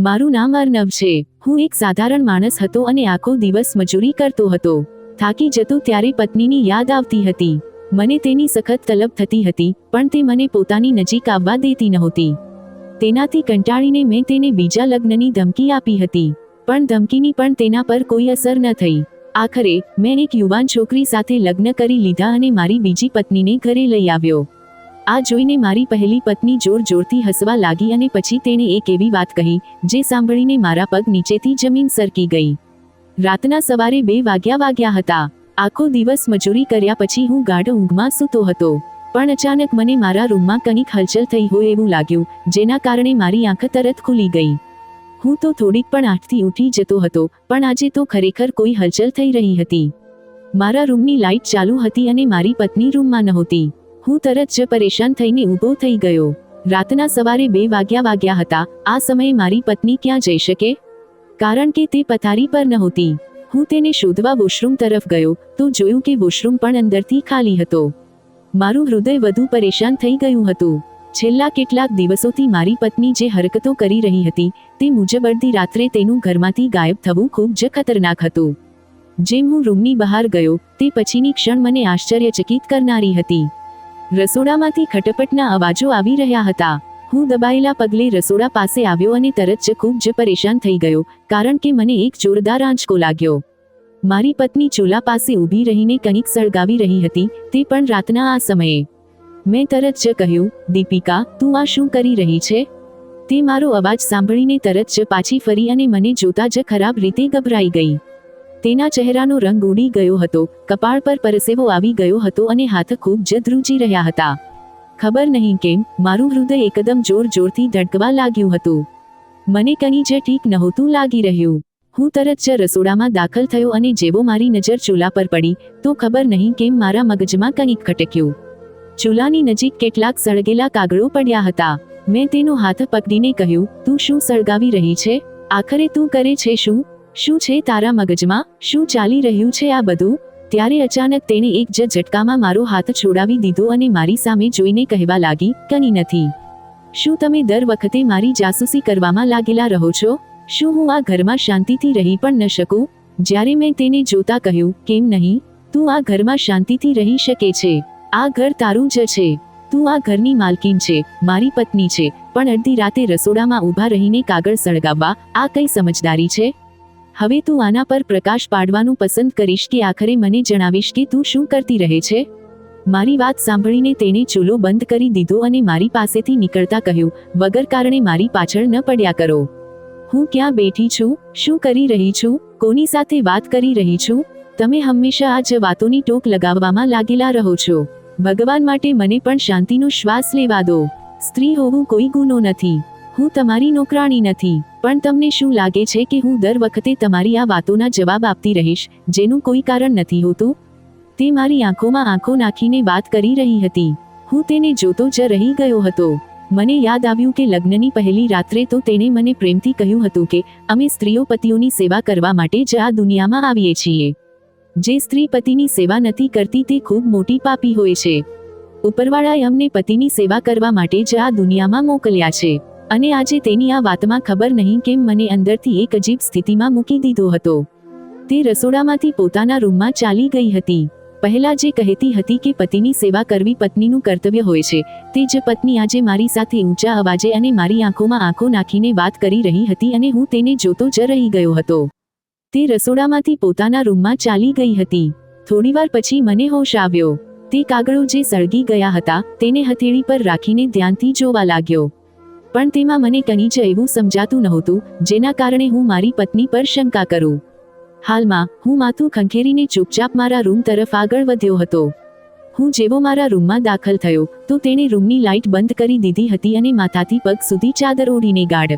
મારું નામ અર્નવ છે. હું એક સાધારણ માણસ હતો અને આખો દિવસ મજૂરી કરતો હતો. થાકી જતો ત્યારે પત્નીની યાદ આવતી હતી. મને તેની સખત તલબ થતી હતી, પણ તે મને પોતાની નજીક આવવા દેતી નહોતી. તેનાથી કંટાળીને મેં તેને બીજા લગ્નની ધમકી આપી હતી, પણ ધમકીની પણ તેના પર કોઈ અસર ન થઈ. આખરે મેં એક યુવાન છોકરી સાથે લગ્ન કરી લીધા અને મારી બીજી પત્નીને ઘરે લઈ આવ્યો. આ જોઈને મારી પહેલી પત્ની જોર જોરથી હસવા લાગી અને પછી તેણે એક એવી વાત કહી જે સાંભળીને મારા પગ નીચેથી જમીન સરકી ગઈ. રાતના સવારે 2 વાગ્યા હતા. આખો દિવસ મજૂરી કર્યા પછી હું ગાઢ ઊંઘમાં સૂતો હતો, પણ અચાનક મને મારા રૂમમાં કંઈક હલચલ થઈ હોય એવું લાગ્યું, જેના કારણે મારી આંખ તરત ખુલી ગઈ. હું તો થોડીક પણ આંખથી ઉઠી જતો હતો, પણ આજે તો ખરેખર કોઈ હલચલ થઈ રહી હતી. મારા રૂમની લાઇટ ચાલુ હતી અને મારી પત્ની રૂમમાં નહોતી. હું તરત જ પરેશાન થઈને ઊભો થઈ ગયો. રાતના સવારે 2 વાગ્યા હતા. આ સમયે મારી પત્ની ક્યાં જઈ શકે? કારણ કે તે પથારી પર નહોતી. હું તેને શોધવા વોશરૂમ તરફ ગયો તો જોયું કે વોશરૂમ પણ અંદરથી ખાલી હતો. મારું હૃદય વધુ પરેશાન થઈ ગયું હતું. છેલ્લા કેટલાક દિવસોથી મારી પત્ની જે હરકતો કરી રહી હતી તે મુજબ અડધી રાત્રે તેનું ઘરમાંથી ગાયબ થવું ખૂબ જ ખતરનાક હતું. જેમ હું રૂમની બહાર ગયો તે પછીની ક્ષણ મને આશ્ચર્યચકિત કરનારી હતી. રસોડામાંથી ખટપટના અવાજો આવી રહ્યા હતા. હું દબાયેલા પગલે રસોડા પાસે આવ્યો અને તરત જ ખૂબ જ પરેશાન થઈ ગયો, કારણ કે મને એક જોરદાર આંચકો લાગ્યો. મારી પત્ની ચૂલા પાસે ઊભી રહીને કંઈક સળગાવી રહી હતી, તે પણ રાતના આ સમયે. મેં તરત જ કહ્યું, દીપિકા, તું આ શું કરી રહી છે? તે મારો અવાજ સાંભળીને તરત જ પાછી ફરી અને મને જોતા જ ખરાબ રીતે ગભરાઈ ગઈ. તેના ચહેરાનો રંગ ઉડી ગયો હતો, કપાળ પર પરસેવો આવી ગયો હતો અને હાથ ખૂબ જ ધ્રુજી રહ્યા હતા. ખબર નહીં કેમ મારું હૃદય એકદમ જોર જોરથી ધડકવા લાગ્યું હતું. મને કંઈ જ ઠીક નહોતું લાગી રહ્યું. હું તરત જ રસોડામાં દાખલ થયો અને જેવો મારી નજર ચૂલા પર પડી તો ખબર નહીં કેમ મારા મગજમાં કંઈક ખટક્યું. ચૂલાની નજીક કેટલાક સળગેલા કાગળો પડ્યા હતા. મેં તેનો હાથ પકડીને કહ્યું, તું શું સળગાવી રહી છે? આખરે તું કરે છે શું? શું છે તારા મગજમાં? શું ચાલી રહ્યું છે આ બધું? ત્યારે અચાનક તેણે એક જ ઝટકામાં મારો હાથ છોડાવી દીધો અને મારી સામે જોઈને કહેવા લાગી, કંઈ નથી. શું તમે દર વખતે મારી જાસૂસી કરવામાં લાગેલા રહો છો? શું હું આ ઘરમાં શાંતિથી રહી પણ ન શકું? જ્યારે મેં તેને જોતા કહ્યું, કેમ નહીં? તું આ ઘરમાં શાંતિથી રહી શકે છે. આ ઘર તારું જ છે. તું આ ઘરની માલકીન છે, મારી પત્ની છે, પણ અડધી રાતે રસોડામાં ઊભા રહીને કાગળ સળગાવવા, આ કઈ સમજદારી છે? હવે તું આના પર પ્રકાશ પાડવાનું પસંદ કરીશ કે આખરે મને જણાવીશ કે તું શું કરતી રહે છે? મારી વાત સાંભળીને તેણે ચૂલો બંધ કરી દીધો અને મારી પાસેથી નીકળતા કહ્યું, વગર કારણે મારી પાછળ ન પડ્યા કરો. હું ક્યાં બેઠી છું? શું કરી રહી છું? કોની સાથે વાત કરી રહી છું? તમે હંમેશા આ જ વાતોની ટોક લગાવવામાં લાગેલા રહો છો. ભગવાન માટે મને પણ શાંતિનો શ્વાસ લેવા દો. સ્ત્રી હોવું કોઈ ગુનો નથી. હું તમારી નોકરાણી નથી, પણ તમને શું લાગે છે કે હું દર વખતે તમારી આ વાતોના જવાબ આપતી રહીશ, જેનું કોઈ કારણ નથી હોતું? તે મારી આંખોમાં આંખો નાખીને વાત કરી રહી હતી. હું તેને જોતો જ રહી ગયો હતો. મને યાદ આવ્યું કે લગ્નની પહેલી રાત્રે તો તેણે મને પ્રેમથી કહ્યું હતું કે અમે સ્ત્રીઓ પતિઓની સેવા કરવા માટે જ આ દુનિયામાં આવીએ છીએ. જે સ્ત્રી પતિની સેવા નથી કરતી તે ખૂબ મોટી પાપી હોય છે. ઉપરવાળાએ અમને પતિની સેવા કરવા માટે જ આ દુનિયામાં મોકલ્યા છે. અને આજે તેની આ વાતમાં ખબર નહીં કેમ મને અંદરથી એક અજીબ સ્થિતિમાં મૂકી દીધો હતો. તે રસોડામાંથી પોતાના રૂમમાં ચાલી ગઈ હતી. પહેલા જે કહેતી હતી કે પતિની સેવા કરવી પત્નીનું કર્તવ્ય હોય છે, તે જ પત્ની આજે મારી સાથે ઊંચા અવાજે અને મારી આંખોમાં આંખો નાખીને વાત કરી રહી હતી અને હું તેને જોતો જ રહી ગયો હતો. તે રસોડામાંથી પોતાના રૂમમાં ચાલી ગઈ હતી. થોડીવાર પછી મને હોશ આવ્યો. તે કાગળો જે સળગી ગયા હતા તેને હથેળી પર રાખીને ધ્યાનથી જોવા લાગ્યો. પણ તેમાં મને કંઈ જ એવું સમજાતું નહોતું જેના કારણે હું મારી પત્ની પર શંકા કરું. હાલમાં હું માથું ખંખેરીને ચૂપચાપ મારા રૂમ તરફ આગળ વધ્યો હતો. હું જેવો મારા રૂમમાં દાખલ થયો તો તેણે રૂમની લાઇટ બંધ કરી દીધી હતી અને માથાથી પગ સુધી ચાદર ઓઢીને ગાઢ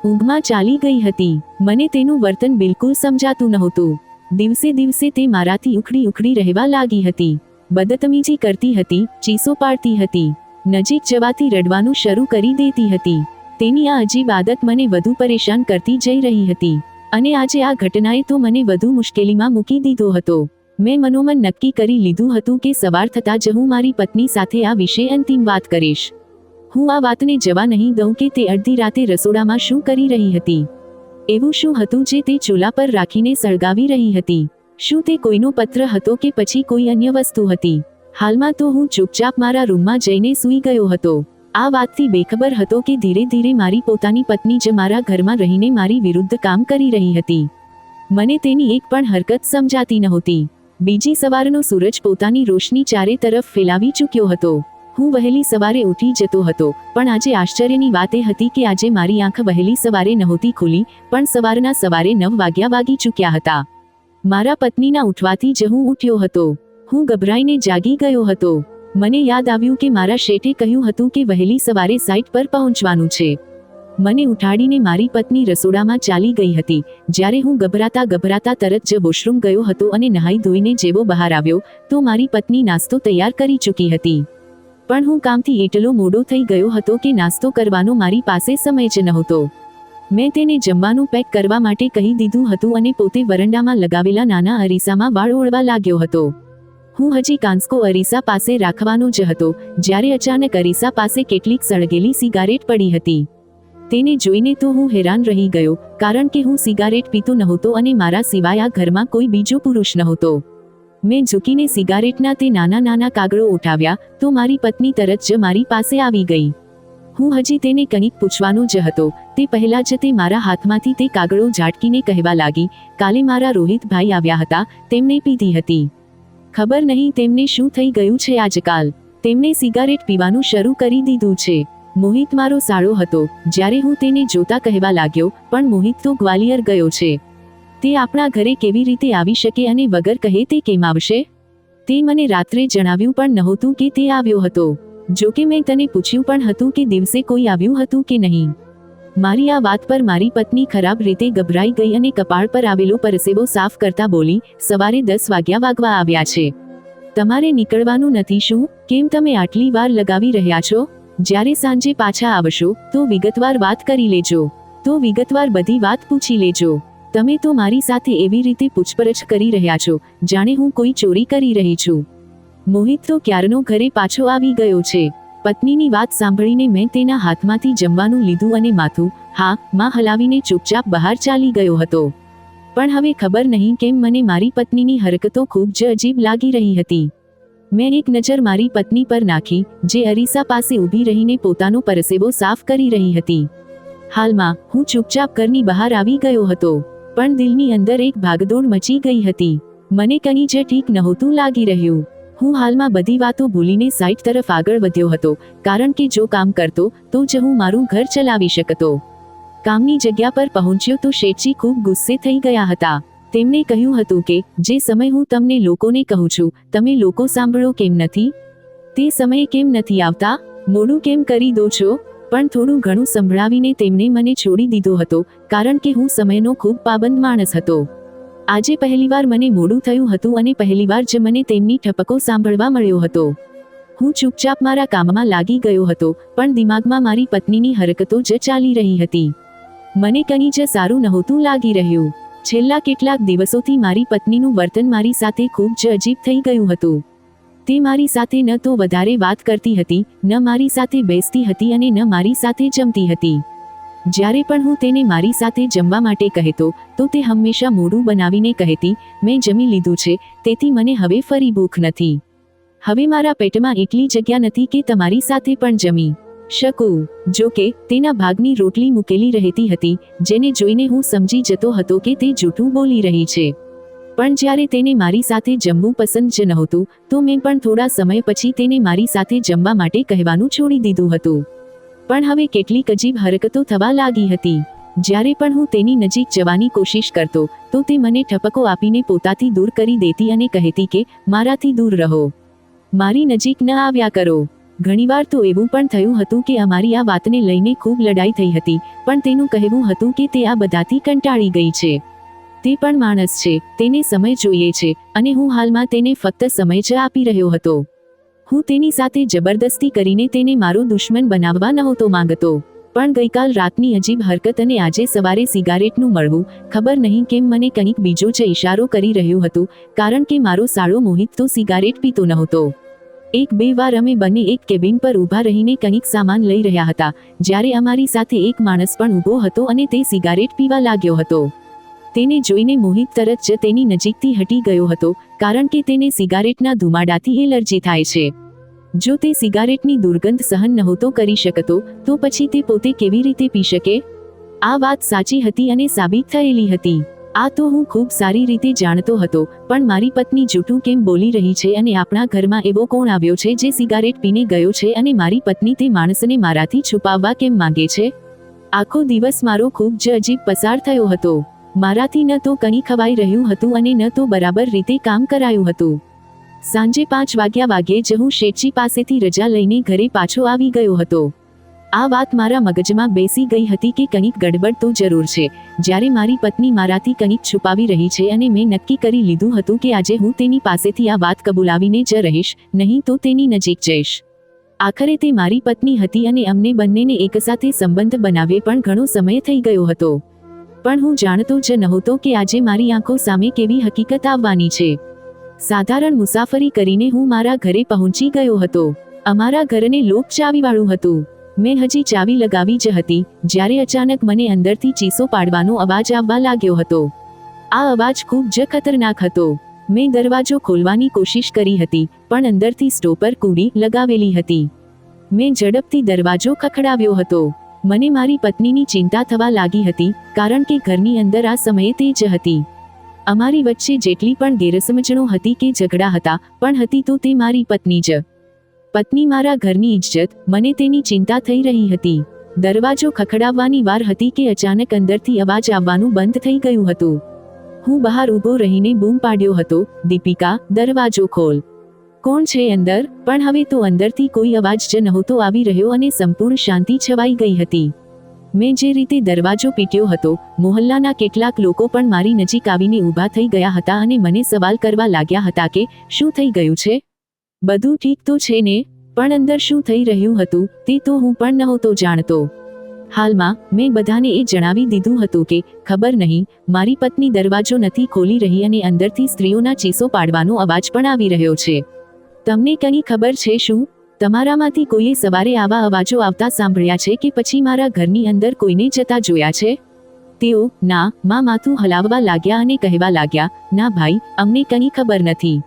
ઊંઘમાં ચાલી ગઈ હતી. મને તેનું વર્તન બિલકુલ સમજાતું નહોતું. દિવસે દિવસે તે મારાથી ઉખડી ઉખડી રહેવા લાગી હતી. બદતમીજી કરતી હતી, ચીસો પાડતી હતી, નજીક જવાથી રડવાનું શરૂ કરી દેતી હતી. તેની આ અજીબ આદત મને વધુ પરેશાન કરતી જઈ રહી હતી અને આજે આ ઘટનાએ તો મને વધુ મુશ્કેલીમાં મૂકી દીધો હતો. મેં મનોમન નક્કી કરી લીધું હતું કે સવાર થતાં જ હું મારી પત્ની સાથે આ વિશે અંતિમ વાત કરીશ. હું આ વાતને જવા નહીં દઉં કે તે અડધી રાતે રસોડામાં શું કરી રહી હતી. એવું શું હતું જે તે ચૂલા પર રાખીને સળગાવી રહી હતી? શું તે કોઈનો પત્ર હતો કે પછી કોઈ અન્ય વસ્તુ હતી? હાલમાં તો હું ચૂપચાપ મારા રૂમમાં જઈને સૂઈ ગયો હતો. આ વાતથી બેખબર હતો કે ધીરે ધીરે મારી પોતાની પત્ની જ મારા ઘરમાં રહીને મારી વિરુદ્ધ કામ કરી રહી હતી. મને તેની એક પણ હરકત સમજાતી નહોતી. બીજી સવારનો સૂરજ પોતાની રોશની ચારે તરફ ફેલાવી ચૂક્યો હતો. હું વહેલી સવારે ઉઠી જતો હતો, પણ આજે આશ્ચર્યની વાત એ હતી કે આજે મારી આંખ વહેલી સવારે નહોતી ખુલી, પણ સવારના સવારે 9 વાગ્યા વાગી ચૂક્યા હતા. મારા પત્નીના ઉઠવાથી જ હું ઉઠ્યો હતો. હું ગભરાઈને જાગી ગયો હતો. મને યાદ આવ્યું કે મારા શેઠે કહ્યું હતું કે વહેલી સવારે સાઇટ પર પહોંચવાનું છે. મને ઉઠાડીને મારી પત્ની રસોડામાં ચાલી ગઈ હતી. જ્યારે હું ગભરાતા ગભરાતા તરત જ વોશરૂમ ગયો હતો અને નહાઈ ધોઈને જેવો બહાર આવ્યો તો મારી પત્ની નાસ્તો તૈયાર કરી ચૂકી હતી. પણ હું કામથી એટલો મોડો થઈ ગયો હતો કે નાસ્તો કરવાનો મારી પાસે સમય જ નહોતો. મેં તેને જમવાનું પેક કરવા માટે કહી દીધું હતું અને પોતે વરંડામાં લગાવેલા નાના અરીસામાં વાળ ઓળવા લાગ્યો હતો. હું હજી કાંસકો અરીસા પાસે રાખવાનો જ હતો જ્યારે અચાનક અરીસા પાસે કેટલીક સળગેલી સિગારેટ પડી હતી. તેને જોઈને તો હું હેરાન રહી ગયો, કારણ કે હું સિગારેટ પીતો નહોતો અને મારા સિવાય આ ઘરમાં કોઈ બીજો પુરુષ નહોતો. મેં ઝૂકીને સિગારેટના તે નાના નાના કાગળો ઉઠાવ્યા તો મારી પત્ની તરત જ મારી પાસે આવી ગઈ. હું હજી તેને કંઈક પૂછવાનો જ હતો તે પહેલા જ તે મારા હાથમાંથી તે કાગળો ઝાટકીને કહેવા લાગી, કાલે મારા રોહિતભાઈ આવ્યા હતા, તેમણે પીધી હતી. ખબર નહીં તેમને શું થઈ ગયું છે આજકાલ. તેમણે સિગારેટ પીવાનું શરૂ કરી દીધું છે. મોહિત મારો સાળો હતો. જ્યારે હું તેને જોતા કહેવા લાગ્યો, પણ મોહિત તો ગ્વાલિયર ગયો છે. તે આપણા ઘરે કેવી રીતે આવી શકે અને વગર કહે તે કેમ આવશે? તે મને રાત્રે જણાવ્યું પણ નહોતું કે તે આવ્યો હતો. જોકે મેં તને પૂછ્યું પણ હતું કે દિવસે કોઈ આવ્યું હતું કે નહીં. મારી આ વાત પર મારી પત્ની ખરાબ રીતે ગભરાઈ ગઈ અને કપાળ પર આવેલો પરસેવો સાફ કરતા બોલી, સવારે 10 વાગ્યા વાગવા આવ્યા છે. તમારે નીકળવાનું નથી શું? કેમ તમે આટલી વાર લગાવી રહ્યા છો? જ્યારે સાંજે પાછા આવશો તો વિગતવાર વાત કરી લેજો. તો વિગતવાર બધી વાત પૂછી લેજો. તમે તો મારી સાથે એવી રીતે પૂછપરછ કરી રહ્યા છો જાણે હું કોઈ ચોરી કરી રહી છું. મોહિત તો ક્યારનો ઘરે પાછો આવી ગયો છે. પત્નીની વાત સાંભળીને મેં તેના હાથમાંથી જમવાનું લીધું અને માથું માં હલાવીને ચૂપચાપ બહાર ચાલી ગયો હતો. પણ હવે ખબર નહીં કેમ મને મારી પત્નીની હરકતો ખૂબ જ અજીબ લાગી રહી હતી. મેં એક નજર મારી પત્ની પર નાખી, જે અરીસા પાસે ઊભી રહીને પોતાનો પરસેવો સાફ કરી રહી હતી. હાલમાં હું ચૂપચાપ ઘરની બહાર આવી ગયો હતો, પણ દિલની અંદર એક ભાગદોડ મચી ગઈ હતી. મને કંઈ જ ઠીક નહોતું લાગી રહ્યું. હું હાલમાં બધી વાતો ભૂલીને સાઇટ તરફ આગળ વધ્યો હતો, કારણ કે જો કામ કરતો તો જ હું મારું ઘર ચલાવી શકતો. કામની જગ્યા પર પહોંચ્યો તો શેઠજી ખૂબ ગુસ્સે થઈ ગયા હતા. તેમણે કહ્યું હતું કે જે સમય હું તમને લોકોને કહું છું તમે લોકો સાંભળો કેમ નથી? તે સમયે કેમ નથી આવતા? મોડું કેમ કરી દો છો? પણ થોડું ઘણું સંભળાવીને તેમણે મને છોડી દીધો હતો, કારણ કે હું સમયનો ખૂબ પાબંદ માણસ હતો. આજે પહેલીવાર મને મોડું થયું હતું અને પહેલીવાર જ મને તેમની ઠપકો સાંભળવા મળ્યો હતો. હું ચૂપચાપ મારા કામમાં લાગી ગયો હતો, પણ દિમાગમાં મારી પત્નીની હરકતો જ ચાલી રહી હતી. મને કંઈ જ સારું નહોતું લાગી રહ્યું. છેલ્લા કેટલાક દિવસોથી મારી પત્નીનું વર્તન મારી સાથે ખૂબ જ અજીબ થઈ ગયું હતું. તે મારી સાથે ન તો વધારે વાત કરતી હતી, ન મારી સાથે બેસતી હતી અને ન મારી સાથે જમતી હતી. જ્યારે પણ હું તેને મારી સાથે જમવા માટે કહેતો તો તે હંમેશા મોઢું બનાવીને કહેતી, મેં જમી લીધું છે, તેથી મને હવે ફરી ભૂખ નથી. હવે મારા પેટમાં એટલી જગ્યા નથી કે તમારી સાથે પણ જમી શકું. જો કે તેના ભાગની રોટલી મૂકેલી રહેતી હતી, જેને જોઈને હું સમજી જતો હતો કે તે જૂઠું બોલી રહી છે. પણ જ્યારે તેને મારી સાથે જમવું પસંદ જ નહોતું તો મેં પણ થોડા સમય પછી તેને મારી સાથે જમવા માટે કહેવાનું છોડી દીધું હતું. પણ હવે કેટલીક અજીબ હરકતો થવા લાગી હતી. જ્યારે પણ હું તેની નજીક જવાની કોશિશ કરતો તો તે મને ઠપકો આપીને પોતાથી દૂર કરી દેતી અને કહેતી કે મારાથી દૂર રહો, મારી નજીક ન આવ્યા કરો. ઘણીવાર તો એવું પણ થયું હતું કે અમારી આ વાતને લઈને ખૂબ લડાઈ થઈ હતી, પણ તેનું કહેવું હતું કે તે આ બધાથી કંટાળી ગઈ છે. તે પણ માણસ છે, તેને સમય જોઈએ છે, અને હું હાલમાં તેને ફક્ત સમય જ આપી રહ્યો હતો. હું તેની સાથે જબરદસ્તી કરીને તેને મારો દુશ્મન બનાવવા નહોતો માંગતો. પણ ગઈકાલ રાતની અજીબ હરકત અને આજે સવારે સિગારેટનું મળવું, ખબર નહીં કેમ મને કંઈક બીજો જ ઇશારો કરી રહ્યું હતું, કારણ કે મારો સાળો મોહિત તો સિગારેટ પીતો નહોતો. 1-2 વાર અમે બંને એક કેબિન પર ઊભા રહીને કંઈક સામાન લઈ રહ્યા હતા, જ્યારે અમારી સાથે એક માણસ પણ ઊભો હતો અને તે સિગારેટ પીવા લાગ્યો હતો. તેને જોઈને મોહિત તરત જ તેની નજીકથી હટી ગયો હતો, કારણ કે તેને સિગારેટના ધુમાડાથી એલર્જી થાય છે. જો તે સિગારેટની દુર્ગંધ સહન નહોતો કરી શકતો, તો પછી તે પોતે કેવી રીતે પી શકે? આ વાત સાચી હતી અને સાબિત થયેલી હતી. આ તો હું ખૂબ સારી રીતે જાણતો હતો, પણ મારી પત્ની જૂઠું કેમ બોલી રહી છે અને આપણા ઘરમાં એવો કોણ આવ્યો છે જે સિગારેટ પીને ગયો છે અને મારી પત્ની તે માણસને મારાથી છુપાવવા કેમ માંગે છે? આખો દિવસ મારો ખૂબ જ અજીબ પસાર થયો હતો. મારાથી ન તો કંઈ ખવાઈ રહ્યું હતું અને ન તો બરાબર રીતે કામ કરાયું હતું. સાંજે 5 વાગ્યે જ હું શેઠજી પાસેથી રજા લઈને ઘરે પાછો આવી ગયો હતો. આ વાત મારા મગજમાં બેસી ગઈ હતી કે કંઈક ગડબડ તો જરૂર છે. જ્યારે મારી પત્ની મારાથી કંઈક છુપાવી રહી છે અને મેં નક્કી કરી લીધું હતું કે આજે હું તેની પાસેથી આ વાત કબૂલાવીને જ રહીશ, નહીં તો તેની નજીક જઈશ. આખરે તે મારી પત્ની હતી અને અમને બંનેને એકસાથે સંબંધ બનાવે પણ ઘણો સમય થઈ ગયો હતો. પણ હું જાણતો જ નહોતો કે આજે મારી આંખો સામે કેવી હકીકત આવવાની છે. સાધારણ મુસાફરી કરીને હું મારા ઘરે પહોંચી ગયો હતો. અમારા ઘરને લોક ચાવીવાળું હતું. મેં હજી ચાવી લગાવી જ હતી જ્યારે અચાનક મને અંદરથી ચીસો પાડવાનો અવાજ આવવા લાગ્યો હતો. આ અવાજ ખૂબ જ ખતરનાક હતો. મેં દરવાજો ખોલવાની કોશિશ કરી હતી, પણ અંદરથી સ્ટોપર કૂડી લગાવેલી હતી. મેં ઝડપથી દરવાજો ખખડાવ્યો હતો. મને મારી પત્નીની ચિંતા થવા લાગી હતી, કારણ કે ઘરની અંદર આ સમયે તે જ હતી. અમારી વચ્ચે જેટલી પણ ગેરસમજણો હતી કે ઝઘડા હતા, પણ હતી તો તે મારી પત્ની જ. પત્ની મારા ઘરની ઇજ્જત, મને તેની ચિંતા થઈ રહી હતી. દરવાજો ખખડાવવાની વાર હતી કે અચાનક અંદરથી અવાજ આવવાનું બંધ થઈ ગયું હતું. હું બહાર ઊભો રહીને બૂમ પાડ્યો હતો, દીપિકા, દરવાજો ખોલ. કોણ છે અંદર? પણ હવે તો અંદરથી કોઈ અવાજ જ નહોતો આવી રહ્યો અને સંપૂર્ણ શાંતિ છવાઈ ગઈ હતી. મેં જે રીતે દરવાજો પીટ્યો હતો, મોહલ્લાના કેટલાક લોકો પણ મારી નજીક આવીને ઊભા થઈ ગયા હતા અને મને સવાલ કરવા લાગ્યા હતા કે શું થઈ ગયું છે? બધું ઠીક તો છે ને? પણ અંદર શું થઈ રહ્યું હતું તે તો હું પણ નહોતો જાણતો. હાલમાં મેં બધાને એ જણાવી દીધું હતું કે ખબર નહીં, મારી પત્ની દરવાજો નથી ખોલી રહી અને અંદરથી સ્ત્રીઓના ચીસો પાડવાનો અવાજ પણ આવી રહ્યો છે. તમને કંઈ ખબર છે શું? તમારામાંથી કોઈએ સવારે આવા અવાજો આવતા સાંભળ્યા છે કે પછી મારા ઘરની અંદર કોઈને જતા જોયા છે? તેઓ માં માથું હલાવવા લાગ્યા અને કહેવા લાગ્યા, ના ભાઈ, અમને કંઈ ખબર નથી.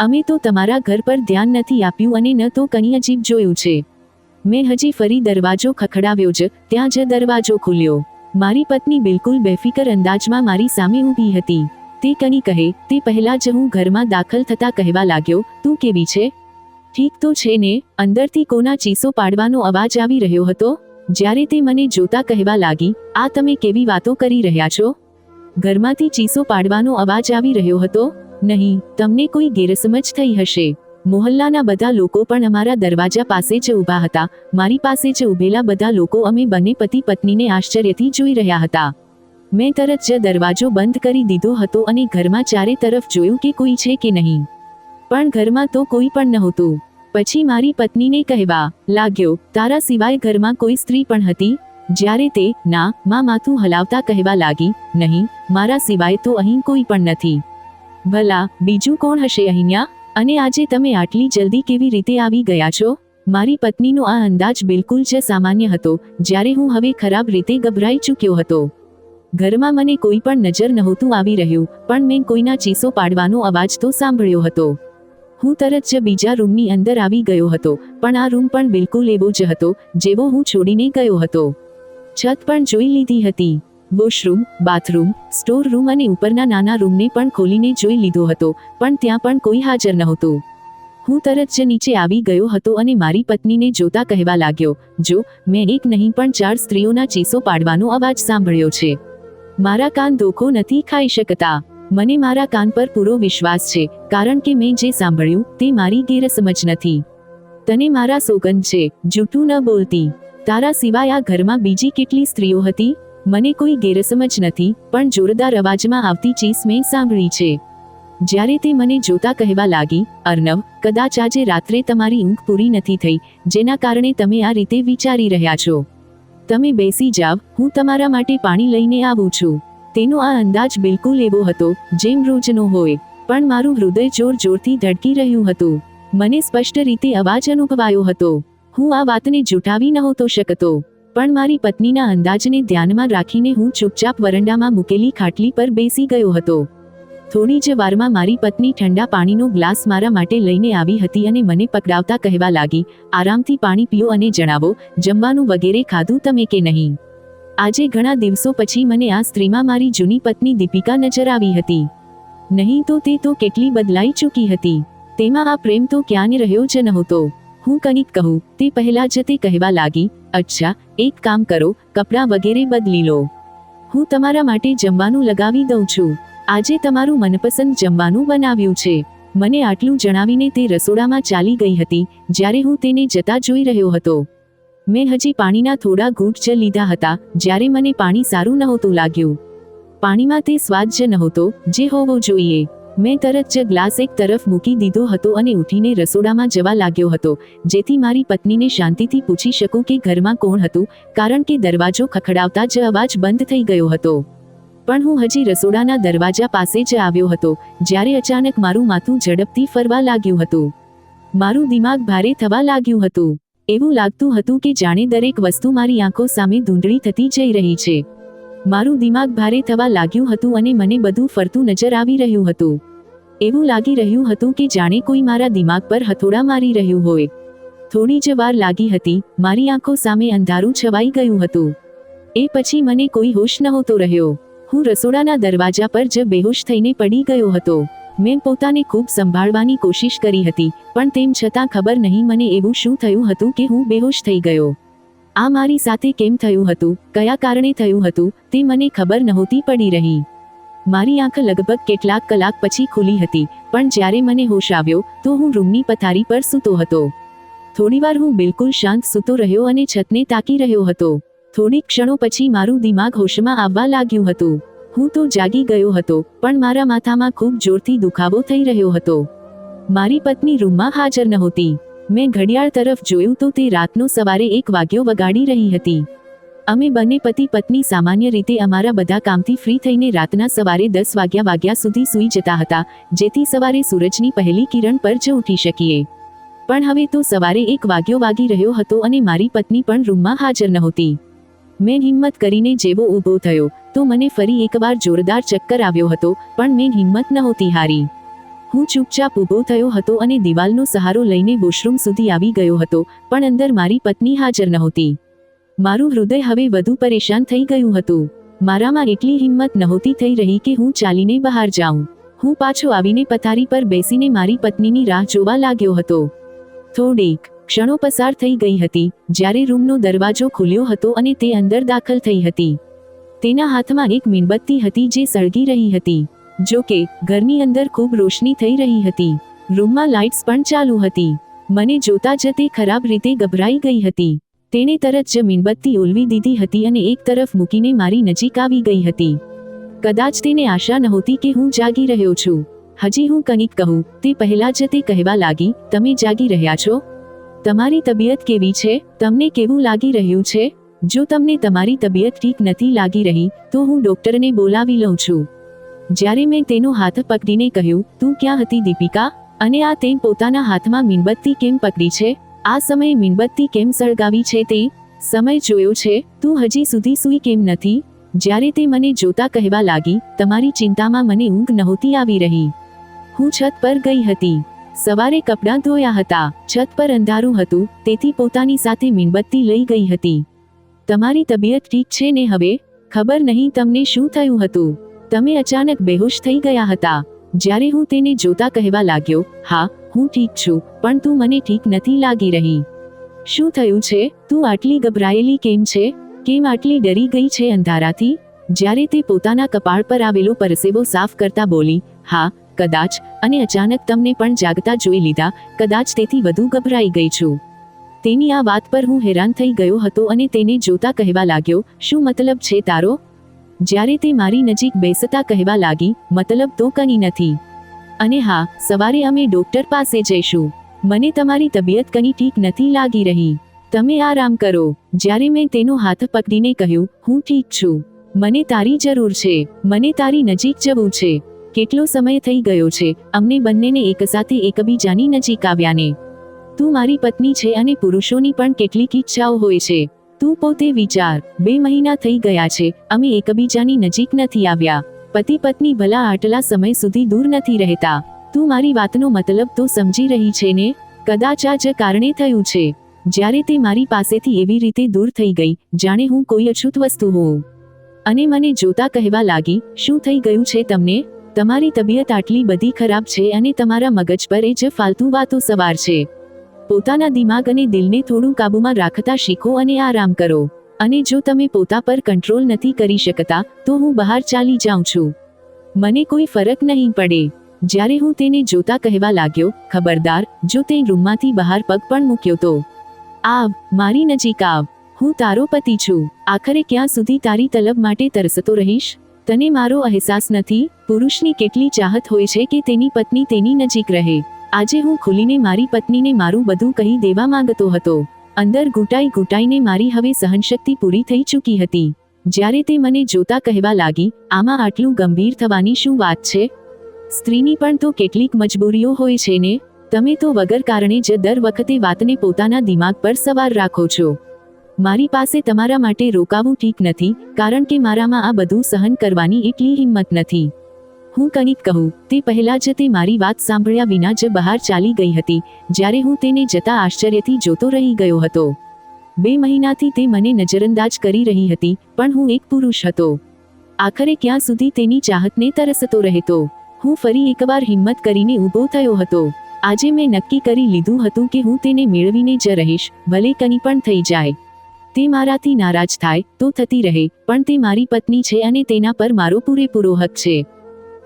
અમે તો તમારા ઘર પર ધ્યાન નથી આપ્યું અને ન તો કંઈ અજીબ જોયું છે. મેં હજી ફરી દરવાજો ખખડાવ્યો જ ત્યાં જ દરવાજો ખુલ્યો. મારી પત્ની બિલકુલ બેફિકર અંદાજમાં મારી સામે ઊભી હતી. તે કંઈ કહે તે પહેલા જ હું ઘરમાં દાખલ થતા કહેવા લાગ્યો, તું કેવી છે? ઠીક તો છે ને? અંદરથી કોના ચીસો પાડવાનો અવાજ આવી રહ્યો હતો? જ્યારે તે મને જોતા કહેવા લાગી, આ તમે કેવી વાતો કરી રહ્યા છો? ઘરમાંથી ચીસો પાડવાનો અવાજ આવી રહ્યો હતો? નહીં, તમને કોઈ ગેરસમજ થઈ હશે. મોહલ્લાના બધા લોકો પણ અમારા દરવાજા પાસે જ ઊભા હતા. મારી પાસે જ ઊભેલા બધા લોકો અમે બંને પતિ પત્નીને આશ્ચર્યથી જોઈ રહ્યા હતા. મેં તરત જ દરવાજો બંધ કરી દીધો હતો અને ઘરમાં ચારે તરફ જોયું કે કોઈ છે કે નહીં. પણ ઘરમાં તો કોઈ પણ નહોતું. પછી મારી પત્નીને કહેવા લાગ્યો, તારા સિવાય ઘરમાં કોઈ સ્ત્રી પણ હતી? જ્યારે તે માં માથું હલાવતા કહેવા લાગી, નહીં, મારા સિવાય તો અહીં કોઈ પણ નથી. ભલા બીજું કોણ હશે અહીંયા? અને આજે તમે આટલી જલ્દી કેવી રીતે આવી ગયા છો? મારી પત્નીનો આ અંદાજ બિલકુલ જ સામાન્ય હતો, જ્યારે હું હવે ખરાબ રીતે ગભરાઈ ચૂક્યો હતો. ઘરમાં મને કોઈ પણ નજર નહોતું આવી રહ્યું, પણ મેં કોઈના ચીસો પાડવાનો અવાજ તો સાંભળ્યો હતો. હું તરત જ બીજા રૂમની અંદર આવી ગયો હતો, પણ આ રૂમ પણ બિલકુલ એવો જ હતો જેવો હું છોડીને ગયો હતો. છત પણ જોઈ લીધી હતી. વોશરૂમ, બાથરૂમ, સ્ટોર રૂમ અને ઉપરના નાના રૂમને પણ ખોલીને જોઈ લીધો હતો, પણ ત્યાં પણ કોઈ હાજર નહોતું. હું તરત જ નીચે આવી ગયો હતો અને મારી પત્નીને જોતા કહેવા લાગ્યો, જો, મેં એક નહીં પણ 4 સ્ત્રીઓના ચીસો પાડવાનો અવાજ સાંભળ્યો છે. મારા કાન ધોખો નથી ખાઈ શકતા. મને મારા કાન પર પૂરો વિશ્વાસ છે, કારણ કે મેં જે સાંભળ્યું તે મારી ગેરસમજ નથી. તને મારા સોગંદ છે, જૂઠું ન બોલતી. તારા સિવાય આ ઘરમાં બીજી કેટલી સ્ત્રીઓ હતી? મને કોઈ ગેરસમજ નથી, પણ જોરદાર અવાજમાં આવતી ચીસ મેં સાંભળી છે. જ્યારે તે મને જોતા કહેવા લાગી, અર્નવ, કદાચ આજે રાત્રે તમારી ઊંઘ પૂરી નથી થઈ, જેના કારણે તમે આ રીતે વિચારી રહ્યા છો. તમે બેસી જાવ, હું તમારા માટે પાણી લઈને આવું છું. તેનો આ અંદાજ બિલકુલ એવો હતો જેમ રોજનો હોય, પણ મારું હૃદય જોર જોરથી ધડકી રહ્યું હતું. મને સ્પષ્ટ રીતે અવાજ અનુભવાયો હતો. હું આ વાતને જૂઠાવી નહોતો શકતો, પણ મારી પત્નીના અંદાજને ધ્યાનમાં રાખીને હું ચૂપચાપ વરંડામાં મૂકેલી ખાટલી પર બેસી ગયો હતો. થોડી જ વારમાં મારી પત્ની ઠંડા પાણીનો ગ્લાસ મારા માટે લઈને આવી હતી અને મને પકડાવતા કહેવા લાગી, આરામથી પાણી પીઓ અને જણાવો, જમવાનું વગેરે ખાધું તમે કે નહીં. આજે ઘણા દિવસો પછી મને આ સ્ત્રીમાં મારી જૂની પત્ની દીપિકા નજર આવી હતી. નહીં તો તે તો કેટલી બદલાઈ ચૂકી હતી. તેમાં આ પ્રેમ તો ક્યાંય રહ્યો જ નહોતો. હું કંઈક કહું તે પહેલા જ તે કહેવા લાગી, અચ્છા, એક કામ કરો, કપડાં વગેરે બદલી લો. હું તમારા માટે જમવાનું લગાવી દઉં છું. આજે તમારું મનપસંદ જમવાનું બનાવ્યું છે. મને આટલું જણાવીને તે રસોડામાં ચાલી ગઈ હતી. જ્યારે હું તેને જતા જોઈ રહ્યો હતો, મેં હજી પાણીના થોડા ઘૂંટ જ લીધા હતા જ્યારે મને પાણી સારું નહોતું લાગ્યું. પાણીમાં તે સ્વાદ જ નહોતો જે હોવો જોઈએ. મેં તરત જ ગ્લાસ એક તરફ મૂકી દીધો હતો અને ઉઠીને રસોડામાં જવા લાગ્યો હતો, જેથી મારી પત્નીને શાંતિથી પૂછી શકું કે ઘરમાં કોણ હતું, કારણ કે દરવાજો ખખડાવતા જ અવાજ બંધ થઈ ગયો હતો. પણ હું હજી રસોડાના દરવાજા પાસે જ આવ્યો હતો જ્યારે અચાનક મારું માથું ઝડપથી ફરવા લાગ્યું હતું. મારું દિમાગ ભારે થવા લાગ્યું હતું. એવું લાગતું હતું કે જાણે દરેક વસ્તુ મારી આંખો સામે ધૂંધળી થતી જઈ રહી છે. મારું દિમાગ ભારે થવા લાગ્યું હતું અને મને બધું ફરતું નજર આવી રહ્યું હતું. એવું લાગી રહ્યું હતું કે જાણે કોઈ મારા દિમાગ પર હથોડા મારી રહ્યું હોય. થોડી જ વાર લાગી હતી, મારી આંખો સામે અંધારું છવાઈ ગયું હતું. એ પછી મને કોઈ હોશ નહોતો રહ્યો. હું રસોડાના દરવાજા પર જ બેહોશ થઈને પડી ગયો હતો. મેં પોતાને ખૂબ સંભાળવાની કોશિશ કરી હતી, પણ તેમ છતાં ખબર નહીં મને એવું શું થયું હતું કે હું બેહોશ થઈ ગયો. આ મારી સાથે કેમ થયું હતું, કયા કારણે થયું હતું, તે મને ખબર નહોતી પડી રહી. મારી આંખ લગભગ કેટલાક કલાક પછી ખુલી હતી, પણ જ્યારે મને હોશ આવ્યો તો હું રૂમની પથારી પર સૂતો હતો. થોડીવાર હું બિલકુલ શાંત સૂતો રહ્યો અને છતને તાકી રહ્યો હતો. થોડીક ક્ષણો પછી મારું દિમાગ હોશમાં આવવા લાગ્યું હતું. હું તો જાગી ગયો હતો, પણ મારા માથામાં ખૂબ જોરથી દુખાવો થઈ રહ્યો હતો. મારી પત્ની રૂમમાં હાજર નહોતી. મેં ઘડિયાળ તરફ જોયું તો તે રાતનો સવારે 1 વાગ્યો વગાડી રહી હતી. અમે બંને પતિ પત્ની સામાન્ય રીતે અમારા બધા કામથી ફ્રી થઈને રાતના સવારે 10 વાગ્યા સુધી સૂઈ જતા હતા, જેથી સવારે સૂરજની પહેલી કિરણ પર જ ઉઠી શકીએ. પણ હવે તો સવારે 1 વાગ્યો વાગી રહ્યો હતો અને મારી પત્ની પણ રૂમમાં હાજર નહોતી. મેં હિંમત કરીને જેવો ઊભો થયો તો મને ફરી એકવાર જોરદાર ચક્કર આવ્યો હતો, પણ મેં હિંમત નહોતી હારી. હું ચૂપચાપ ઊભો થયો હતો અને દિવાલનો સહારો લઈને વોશરૂમ સુધી આવી ગયો હતો, પણ અંદર મારી પત્ની હાજર નહોતી. મારું હૃદય હવે વધુ પરેશાન થઈ ગયું હતું. મારામાં એટલી હિંમત નહોતી થઈ રહી કે હું ચાલીને બહાર જાઉં. હું પાછો આવીને પથારી પર બેસીને મારી પત્નીની રાહ જોવા લાગ્યો હતો. થોડીક ક્ષણો પસાર થઈ ગઈ હતી જ્યારે રૂમનો દરવાજો ખુલ્યો હતો અને તે અંદર દાખલ થઈ હતી. તેના હાથમાં એક મીણબત્તી હતી જે સળગી રહી હતી. જો કે ઘરની અંદર ખૂબ રોશની થઈ રહી હતી. રૂમમાં લાઇટ્સ પણ ચાલુ હતી. મને જોતા જ તે ખરાબ રીતે ગભરાઈ ગઈ હતી. તેણે તરત જ મીણબત્તી ઓલવી દીધી હતી અને એક તરફ મૂકીને મારી નજીક આવી ગઈ હતી. કદાચ તેને આશા નહોતી કે હું જાગી રહ્યો છું. હજી હું કંઈક કહું તે પહેલા જ તે કહેવા લાગી, તમે જાગી રહ્યા છો? તમારી તબિયત કેવી છે? તમને કેવું લાગી રહ્યું છે? જો તમને તમારી તબિયત ઠીક નથી લાગી રહી તો હું ડોક્ટરને બોલાવી લઉં છું. જ્યારે મેં તેનો હાથ પકડીને કહ્યું, તું ક્યાં હતી દીપિકા? અને આ તે પોતાના હાથમાં મીણબત્તી કેમ પકડી છે? આ સમયે મીણબત્તી કેમ સળગાવી છે? તે સમય જોયો છે? તું હજી સુધી સૂઈ કેમ નથી? જ્યારે તે મને જોતા કહેવા લાગી, તમારી ચિંતામાં મને ઊંઘ નહોતી આવી રહી. હું છત પર ગઈ હતી. સવારે કપડાં ધોયા હતા. છત પર અંધારું હતું, તેથી પોતાની સાથે મીણબત્તી લઈ ગઈ હતી. તમારી તબિયત ઠીક છે ને હવે? ખબર નહીં તમને શું થયું હતું. તમે અચાનક બેહોશ થઈ ગયા હતા. જ્યારે હું તેને જોતા કહેવા લાગ્યો, હા, હું ઠીક છું, પણ તું મને ઠીક નથી લાગી રહી. શું થયું છે? તું આટલી ગભરાયેલી કેમ છે? કેમ આટલી ડરી ગઈ છે અંધારાથી? જ્યારે તે પોતાના કપાળ પર આવેલો પરસેવો સાફ કરતા બોલી, હા, કદાચ, અને અચાનક તમને પણ જાગતા જોઈ લીધા, કદાચ તેથી વધુ ગભરાઈ ગઈ છું. તેની આ વાત પર હું હેરાન થઈ ગયો હતો અને તેને જોતા કહેવા લાગ્યો, શું મતલબ છે તારો? જ્યારે તે મારી નજીક બેસતા કહેવા લાગી, મતલબ તો કંઈ નથી. અને હા, સવારે અમે ડોક્ટર પાસે જઈશું. મને તમારી તબિયત કંઈ ઠીક નથી લાગી રહી. તમે આરામ કરો. જ્યારે મેં તેનો હાથ પકડીને કહ્યું, હું ઠીક છું. મને તારી જરૂર છે. મને તારી નજીક જવું છે. કેટલો સમય થઈ ગયો છે અમને બંનેને એકસાથે એકબીજાની નજીક આવ્યાને. તું મારી પત્ની છે અને પુરુષોની પણ કેટલીક ઈચ્છાઓ હોય છે. તું પોતે વિચાર, 2 મહિના થઈ ગયા છે અમે એકબીજાની નજીક નથી આવ્યા. પતિ પત્ની ભલા આટલા સમય સુધી દૂર નથી રહેતા. તું મારી વાતનો મતલબ તો સમજી રહી છે ને? કદાચ આ જ કારણે થયું છે. જ્યારે તે મારી પાસેથી એવી રીતે દૂર થઈ ગઈ જાણે હું કોઈ અછૂત વસ્તુ હોઉં. અને મને જોતા કહેવા લાગી, શું થઈ ગયું છે તમને? તમારી તબિયત આટલી બધી ખરાબ છે અને તમારા મગજ પર એ જ ફાલતુ વાતો સવાર છે. પોતાના દિમાગ અને દિલને થોડું કાબૂમાં રાખતા શીખો અને આરામ કરો. અને જો તમે પોતા પર કંટ્રોલ નથી કરી શકતા તો હું બહાર ચાલી જાઉં છું. મને કોઈ ફરક નહીં પડે. જ્યારે હું તેને જોતા કહેવા લાગ્યો, ખબરદાર, જો તે રૂમમાંથી બહાર પગ પણ મૂક્યો તો આવ, મારી નજીક આવ. હું તારો પતિ છું. આખરે ક્યાં સુધી તારી તલબ માટે તરસતો રહીશ? તને મારો અહેસાસ નથી? પુરુષની કેટલી ચાહત હોય છે કે તેની પત્ની તેની નજીક રહે. આજે હું ખુલીને મારી પત્નીને મારું બધું કહી દેવા માંગતો હતો. અંદર ઘૂંટાઈને મારી હવે સહનશક્તિ પૂરી થઈ ચૂકી હતી. જ્યારે તે મને જોતા કહેવા લાગી, આમાં આટલું ગંભીર થવાની શું વાત છે? સ્ત્રીની પણ તો કેટલીક મજબૂરીઓ હોય છે ને? તમે તો વગર કારણે જ દર વખતે વાતને પોતાના દિમાગ પર સવાર રાખો છો. મારી પાસે તમારા માટે રોકાવું ઠીક નથી, કારણ કે મારામાં આ બધું સહન કરવાની એટલી હિંમત નથી. હું કંઈક કહું તે પહેલા જ તે મારી વાત સાંભળ્યા વિના જ બહાર ચાલી ગઈ હતી. જ્યારે હું તેને જતા આશ્ચર્યથી જોતો રહી ગયો હતો. 2 મહિનાથી તે મને નજરઅંદાજ કરી રહી હતી, પણ હું એક પુરુષ હતો. આખરે ક્યાં સુધી તેની ચાહતને તરસતો રહેતો. હું ફરી એકવાર હિંમત કરીને ઊભો થયો હતો. આજે મેં નક્કી કરી લીધું હતું કે હું તેને મેળવીને જ રહીશ, ભલે કંઈ પણ થઈ જાય. તે મારાથી નારાજ થાય તો થતી રહે, પણ તે મારી પત્ની છે અને તેના પર મારો પૂરેપૂરો હક છે.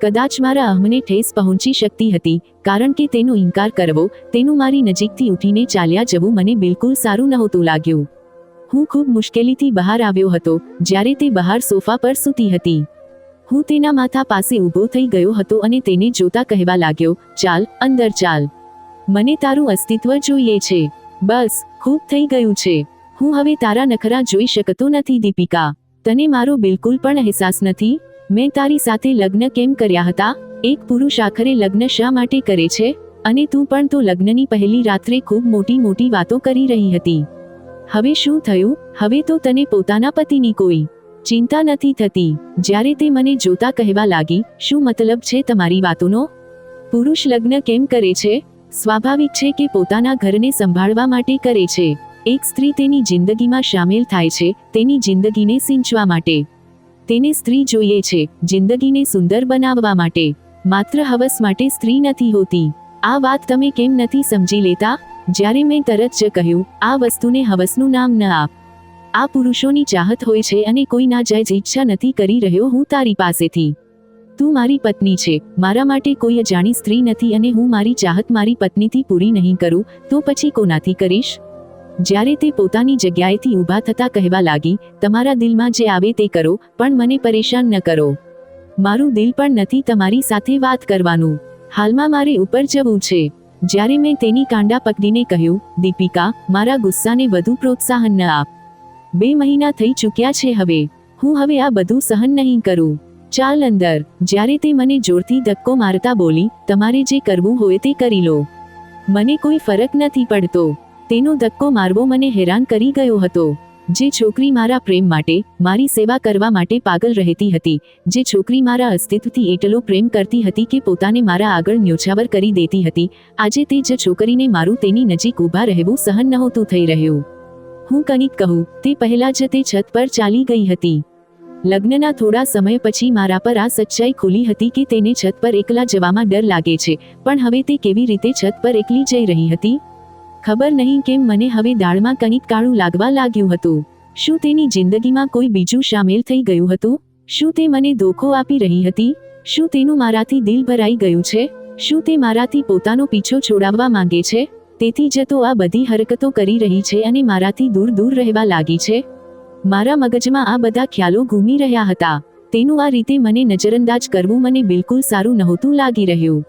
કદાચ મારા અહમને ઠેસ પહોંચી શકતી હતી, કારણ કે તેનો ઇનકાર કરવો, તેનું મારી નજીકથી ઉઠીને ચાલ્યા જવું મને બિલકુલ સારું નહોતું લાગ્યું. હું ખૂબ મુશ્કેલીથી બહાર આવ્યો હતો, જ્યારે તે બહાર સોફા પર સૂતી હતી. હું તેના માથા પાસે ઊભો થઈ ગયો હતો અને તેને જોતા કહેવા લાગ્યો, ચાલ, અંદર ચાલ. મને તારું અસ્તિત્વ જોઈએ છે. બસ, ખૂબ થઈ ગયું છે. હું હવે તારા નખરા જોઈ શકતો નથી દીપિકા. તને મારો બિલકુલ પણ અહેસાસ નથી? મેં તારી સાથે લગ્ન કેમ કર્યા હતા? એક પુરુષ આખરે લગ્ન શા માટે કરે છે? અને તું પણ તો લગ્નની પહેલી રાત્રે ખૂબ મોટી વાતો કરી રહી હતી. હવે શું થયું? હવે તો તને પોતાના પતિની કોઈ ચિંતા નથી થતી. જ્યારે તે મને જોતા કહેવા લાગી, શું મતલબ છે તમારી વાતોનો? પુરુષ લગ્ન કેમ કરે છે? સ્વાભાવિક છે કે પોતાના ઘરને સંભાળવા માટે કરે છે. એક સ્ત્રી તેની જિંદગીમાં સામેલ થાય છે, તેની જિંદગીને સિંચવા માટે. તેને સ્ત્રી જોઈએ છે, જિંદગીને સુંદર બનાવવા માટે. માત્ર હવસ માટે સ્ત્રી નથી હોતી. આ વાત તમે કેમ નથી સમજી લેતા? જ્યારે મેં તરત જ કહ્યું, આ વસ્તુને હવસનું નામ ન આપ. આ પુરુષોની ચાહત હોય છે અને કોઈ નાજાયજ ઈચ્છા નથી કરી રહ્યો હું તારી પાસેથી. તું મારી પત્ની છે, મારા માટે કોઈ અજાણી સ્ત્રી નથી અને હું મારી ચાહત મારી પત્નીથી પૂરી નહીં કરું તો પછી કોનાથી કરીશ? જ્યારે તે પોતાની જગ્યાએથી ઊભા થતા કહેવા લાગી, તમારા દિલમાં જે આવે તે કરો, પણ મને પરેશાન ન કરો. મારું દિલ પણ નથી તમારી સાથે વાત કરવાનું. હાલમાં મારે ઉપર જવું છે. જ્યારે મેં તેની કાંડા પકડીને કહ્યું, દીપિકા, મારા ગુસ્સાને વધુ પ્રોત્સાહન ન આપ. 2 મહિના થઈ ચૂક્યા છે હવે. હું હવે આ બધું સહન નહીં કરું. ચાલ અંદર. જ્યારે તે મને જોરથી ધક્કો મારતા બોલી, તમારે જે કરવું હોય તે કરી લો. મને કોઈ ફરક નથી પડતો. તેનો ધક્કો મારવો મને હેરાન કરી ગયો હતો. જે છોકરી મારા પ્રેમ માટે, મારી સેવા કરવા માટે પાગલ રહેતી હતી, જે છોકરી મારા અસ્તિત્વથી એટલો પ્રેમ કરતી હતી કે પોતાને મારા આગળ ન્યોછાવર કરી દેતી હતી, આજે તે જ છોકરીને મારું તેની નજીક ઊભા રહેવું સહન નહોતું થઈ રહ્યું. હું કંઈક કહું તે પહેલા જ તે છત પર ચાલી ગઈ હતી. લગ્નના થોડા સમય પછી મારા પર આ સચ્ચાઈ ખુલી હતી કે તેને છત પર એકલા જવામાં ડર લાગે છે, પણ હવે તે કેવી રીતે છત પર એકલી જઈ રહી હતી? ખબર નહીં કેમ મને હવે દાળમાં કંઈક કાળું લાગવા લાગ્યું હતું. શું તેની જિંદગીમાં કોઈ બીજું સામેલ થઈ ગયું હતું? શું તે મને ધોખો આપી રહી હતી? શું તેનું મારાથી દિલ ભરાઈ ગયું છે? શું તે મારાથી પોતાનો પીછો છોડાવવા માંગે છે? તેથી જ તો આ બધી હરકતો કરી રહી છે અને મારાથી દૂર રહેવા લાગી છે. મારા મગજમાં આ બધા ખ્યાલો ઘૂમી રહ્યા હતા. તેનું આ રીતે મને નજરઅંદાજ કરવું મને બિલકુલ સારું નહોતું લાગી રહ્યું.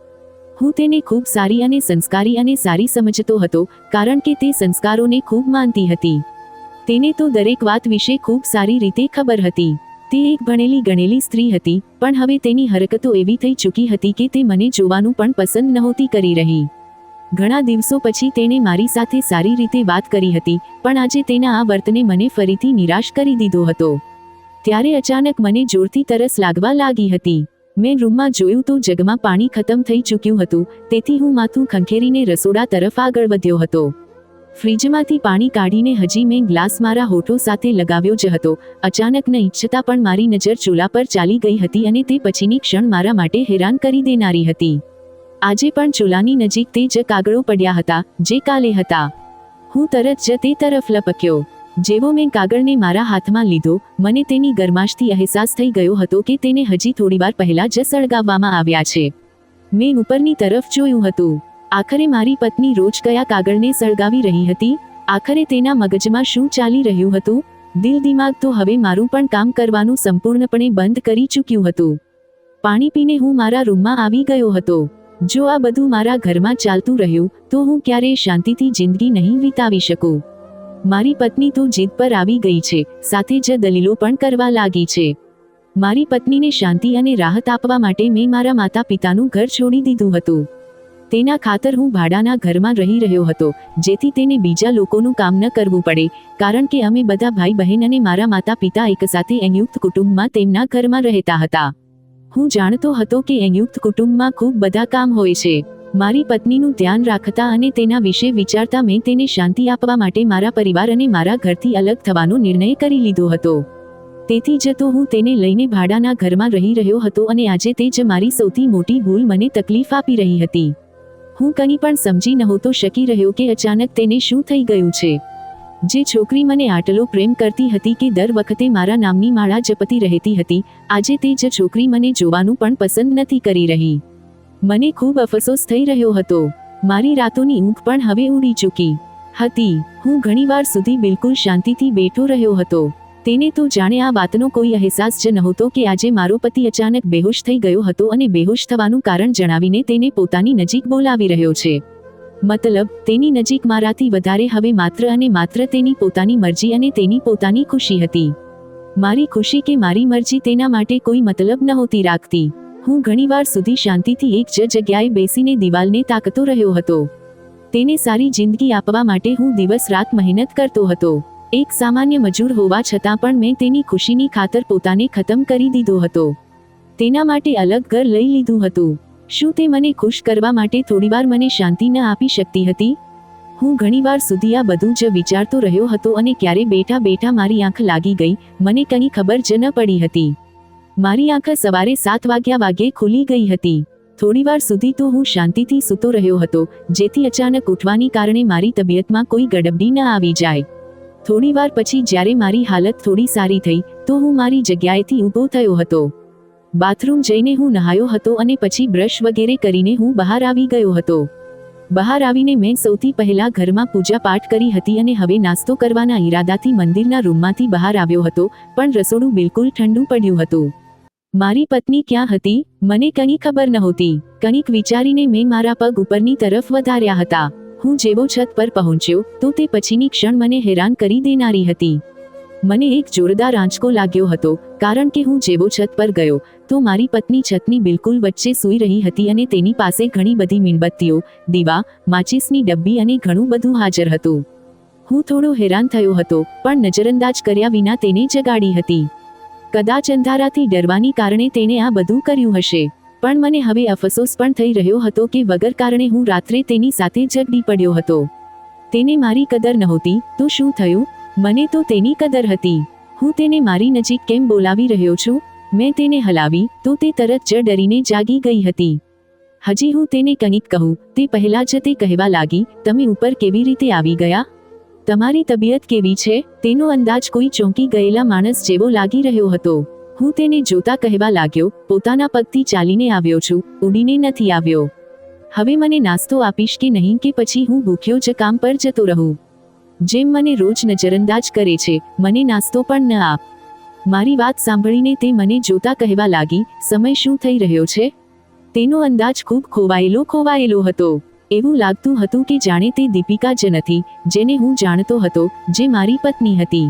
હું તેને ખૂબ સારી અને સંસ્કારી અને સારી સમજતો હતો, કારણ કે તે સંસ્કારોને ખૂબ માનતી હતી. તેને તો દરેક વાત વિશે ખૂબ સારી રીતે ખબર હતી. તે એક ભણેલી ગણેલી સ્ત્રી હતી, પણ હવે તેની હરકતો એવી થઈ ચૂકી હતી કે તે મને જોવાનું પણ પસંદ નહોતી કરી રહી. ઘણા દિવસો પછી તેણે મારી સાથે સારી રીતે વાત કરી હતી, પણ આજે તેના આ વર્તને મને ફરીથી નિરાશ કરી દીધો હતો. ત્યારે અચાનક મને જોરથી તરસ લાગવા લાગી હતી. મેં રૂમમાં જોયું તો જગમાં પાણી ખતમ થઈ ચૂક્યું હતું, તેથી હું માથું ખંખેરીને રસોડા તરફ આગળ વધ્યો હતો. ફ્રીજમાંથી પાણી કાઢીને હજી મેં ગ્લાસ મારા હોઠો સાથે લગાવ્યો જ હતો. અચાનક ન ઈચ્છતા પણ મારી નજર ચૂલા પર ચાલી ગઈ હતી અને તે પછીની ક્ષણ મારા માટે હેરાન કરી દેનારી હતી. આજે પણ ચૂલાની નજીક તે જ કાગળો પડ્યા હતા, જે કાલે હતા. હું તરત જ તે તરફ લપક્યો. જેવો મેં કાગળને મારા હાથમાં લીધો, મને તેની ગરમાશથી અહેસાસ થઈ ગયો હતો કે તેને હજી થોડીવાર પહેલા જ સળગાવવામાં આવ્યા છે. મેં ઉપરની તરફ જોયું હતું. આખરે મારી પત્ની રોજ કયા કાગળને સળગાવી રહી હતી? આખરે તેના મગજમાં શું ચાલી રહ્યું હતું? દિલ દિમાગ તો હવે મારું પણ કામ કરવાનું સંપૂર્ણપણે બંધ કરી ચૂક્યું હતું. પાણી પીને હું મારા રૂમમાં આવી ગયો હતો. જો આ બધું મારા ઘરમાં ચાલતું રહ્યું તો હું ક્યારેય શાંતિથી જિંદગી નહીં વિતાવી શકું. મારી પત્ની તો જીદ પર આવી ગઈ છે, સાથે જ દલીલો પણ કરવા લાગી છે. મારી પત્નીને શાંતિ અને રાહત આપવા માટે મેં મારા માતા પિતાનું ઘર છોડી દીધું હતું. તેના ખાતર હું ભાડાના ઘરમાં રહી રહ્યો હતો, જેથી તેને બીજા લોકોનું કામ ન કરવું પડે, કારણ કે અમે બધા ભાઈ બહેન અને મારા માતા પિતા એકસાથે સંયુક્ત કુટુંબમાં તેમના ઘરમાં રહેતા હતા. હું જાણતો હતો કે સંયુક્ત કુટુંબમાં ખૂબ બધા કામ હોય છે. મારી પત્નીનું ધ્યાન રાખતા અને તેના વિશે વિચારતા મેં તેને શાંતિ આપવા માટે મારા પરિવાર અને મારા ઘરથી અલગ થવાનો નિર્ણય કરી લીધો હતો. તેથી જ તો હું તેને લઈને ભાડાના ઘરમાં રહી રહ્યો હતો અને આજે તે જ મારી સૌથી મોટી ભૂલ મને તકલીફ આપી રહી હતી. હું કંઈ પણ સમજી નહોતો શકી રહ્યો કે અચાનક તેને શું થઈ ગયું છે. જે છોકરી મને આટલો પ્રેમ કરતી હતી કે દર વખતે મારા નામની માળા જપતી રહેતી હતી, આજે તે જ છોકરી મને જોવાનું પણ પસંદ નથી કરી રહી. મને ખૂબ અફસોસ થઈ રહ્યો હતો. મારી રાતોની ઊંઘ પણ હવે ઉડી ચૂકી હતી. હું ઘણીવાર સુધી બિલકુલ શાંતિથી બેઠો રહ્યો હતો. તેને તો જાણે આ વાતનો કોઈ અહેસાસ જ નહોતો કે આજે મારો પતિ અચાનક બેહોશ થઈ ગયો હતો અને બેહોશ થવાનું કારણ જણાવીને તેને પોતાની નજીક બોલાવી રહ્યો છે. મતલબ, તેની નજીક મારાથી વધારે હવે માત્ર અને માત્ર તેની પોતાની મરજી અને તેની પોતાની ખુશી હતી. મારી ખુશી કે મારી મરજી તેના માટે કોઈ મતલબ નહોતી રાખતી. હું ઘણીવાર સુધી શાંતિથી એક જ જગ્યાએ બેસીને દિવાલને તાકતો રહ્યો હતો. તેને સારી જિંદગી આપવા માટે હું દિવસ રાત મહેનત કરતો હતો. એક સામાન્ય મજૂર હોવા છતાં પણ મેં તેની ખુશીની ખાતર પોતાને ખતમ કરી દીધો હતો. તેના માટે અલગ ઘર લઈ લીધું હતું. શું તે મને ખુશ કરવા માટે થોડીવાર મને શાંતિ ન આપી શકતી હતી? હું ઘણીવાર સુધી આ બધું જ વિચારતો રહ્યો હતો અને ક્યારે બેઠા બેઠા મારી આંખ લાગી ગઈ, મને કંઈ ખબર જ ન પડી હતી. મારી આંખ સવારે 7 વાગ્યે ખુલી ગઈ હતી. થોડીવાર સુધી તો હું શાંતિથી સૂતો રહ્યો હતો, જેથી અચાનક ઉઠવાની કારણે મારી તબિયતમાં કોઈ ગડબડી ન આવી જાય. થોડીવાર પછી જ્યારે મારી હાલત થોડી સારી થઈ, તો હું મારી જગ્યાએથી ઊભો થયો હતો. બાથરૂમ જઈને હું નહાયો હતો અને પછી બ્રશ વગેરે કરીને હું બહાર આવી ગયો હતો. બહાર આવીને મેં સૌથી પહેલા ઘરમાં પૂજા પાઠ કરી હતી અને હવે નાસ્તો કરવાના ઈરાદાથી મંદિરના રૂમમાંથી બહાર આવ્યો હતો, પણ રસોડું બિલકુલ ઠંડુ પડ્યું હતું. મારી પત્ની ક્યાં હતી? મને કંઈ ખબર નહોતી. કંઈક વિચારીને મેં મારા પગ ઉપરની તરફ વધાર્યા હતા. હું જેવો છત પર પહોંચ્યો તો તે પછીની ક્ષણ મને હેરાન કરી દેનારી હતી. મને એક જોરદાર આંચકો લાગ્યો હતો, કારણ કે હું જેવો છત પર ગયો તો મારી પત્ની છતની બિલકુલ વચ્ચે સૂઈ રહી હતી અને તેની પાસે ઘણી બધી મીણબત્તીઓ, દીવા, માચીસની ડબ્બી અને ઘણું બધું હાજર હતું. હું થોડો હેરાન થયો હતો, પણ નજરઅંદાજ કર્યા વિના તેને જગાડી હતી. કદાચ અંધારાથી ડરવાની કારણે તેણે આ બધું કર્યું હશે, પણ મને હવે અફસોસ પણ થઈ રહ્યો હતો કે વગર કારણે હું રાત્રે તેની સાથે ઝઘડી પડ્યો હતો. તેને મારી કદર નહોતી તો શું થયું? મને તો તેની કદર હતી. હું તેને મારી નજીક કેમ બોલાવી રહ્યો છું? મેં તેને હલાવી તો તે તરત જ ડરીને જાગી ગઈ હતી. હજી હું તેને કંઈક કહું તે પહેલા જ તે કહેવા લાગી, તમે ઉપર કેવી રીતે આવી ગયા? તમારી તબિયત કેવી છે? તેનો અંદાજ કોઈ ચોંકી ગયેલા માણસ જેવો લાગી રહ્યો હતો. હું તેને જોતા કહેવા લાગ્યો, પોતાના પગથી ચાલીને આવ્યો છું, ઉડીને નથી આવ્યો. હવે મને નાસ્તો આપીશ કે નહીં કે પછી હું ભૂખ્યો જ કામ પર જતો રહું? જેમ મને રોજ નજરઅંદાજ કરે છે, મને નાસ્તો પણ ન આપ. મારી વાત સાંભળીને તે મને જોતા કહેવા લાગી, સમય શું થઈ રહ્યો છે? તેનો અંદાજ ખૂબ ખોવાયેલો હતો. એવું લાગતું હતું કે જાણે તે દીપિકા જ નથી, જેને હું જાણતો હતો, જે મારી પત્ની હતી.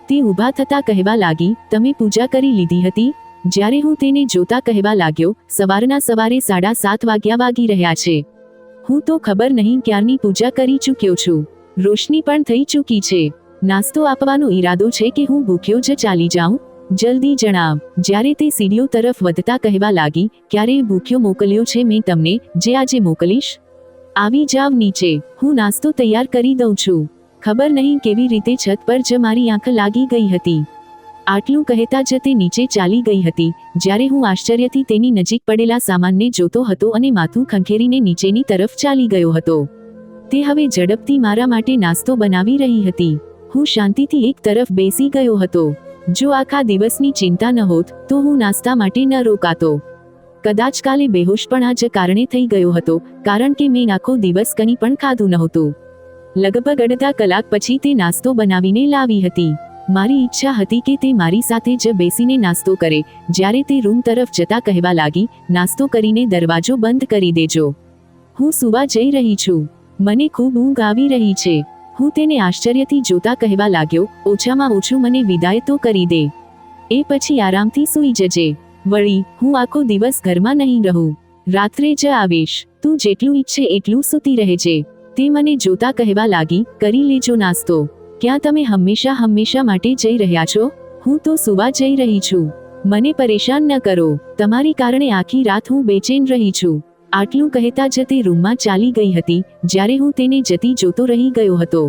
તે ઊભા થતા કહેવા લાગી, તમે પૂજા કરી લીધી હતી? જ્યારે હું તેને જોતા કહેવા લાગ્યો, સવારના સવારે 7:30 વાગ્યા વાગી રહ્યા છે. હું તો ખબર નહીં ક્યારની પૂજા કરી ચૂક્યો છું. રોશની પણ થઈ ચૂકી છે. નાસ્તો આપવાનો ઈરાદો છે કે હું ભૂખ્યો જ ચાલી જાઉં? જલ્દી જણાવ. જ્યારે તે સીડીઓ તરફ વધતા કહેવા લાગી, ક્યારેય ભૂખ્યો મોકલ્યો છે મેં તમને, જે આજે મોકલીશ? આવી જાવ નીચે, હું નાસ્તો તૈયાર કરી દઉં છું. ખબર નહીં કેવી રીતે છત પર જ મારી આંખ લાગી ગઈ હતી. આટલું કહેતા જ તે નીચે ચાલી ગઈ હતી. જ્યારે હું આશ્ચર્યથી તેની નજીક પડેલા સામાનને જોતો હતો અને માથું ખંખેરીને નીચેની તરફ ચાલી ગયો હતો. તે હવે ઝડપથી મારા માટે નાસ્તો બનાવી રહી હતી. હું શાંતિથી એક તરફ બેસી ગયો હતો. જો આખા દિવસની ચિંતા ન હોત તો હું નાસ્તા માટે ન રોકાતો. કદાચ કાલે બેહોશપણા જ કારણે થઈ ગયો હતો, કારણ કે મેં આખો દિવસ કંઈ પણ ખાધું નહોતું. લગભગ અડધા કલાક પછી તે નાસ્તો બનાવીને લાવી હતી. મારી ઈચ્છા હતી કે તે મારી સાથે જ બેસીને નાસ્તો કરે. જ્યારે તે રૂમ તરફ જતા કહેવા લાગી, નાસ્તો કરીને દરવાજો બંધ કરી દેજો. હું સૂવા જઈ રહી છું. મને ખૂબ ઊંઘ આવી રહી છે. હું તેને આશ્ચર્યથી જોતા કહેવા લાગ્યો, ઓછામાં ઓછું મને વિદાય તો કરી દે. એ પછી આરામથી સૂઈ જજે. વળી હું આખો દિવસ ઘરમાં નહીં રહું. રાત્રે જ આવીશ. તું જેટલું ઈચ્છે એટલું સૂતી રહેજે. તે મને જોતા કહેવા લાગી, કરી લેજો નાસ્તો. ક્યાં તમે હંમેશા માટે જઈ રહ્યા છો? હું તો સૂવા જઈ રહી છું. મને પરેશાન ન કરો. તમારી કારણે આખી રાત હું બેચેન રહી છું. આટલું કહેતા જ તે રૂમમાં ચાલી ગઈ હતી. જ્યારે હું તેને જતી જોતો રહી ગયો હતો.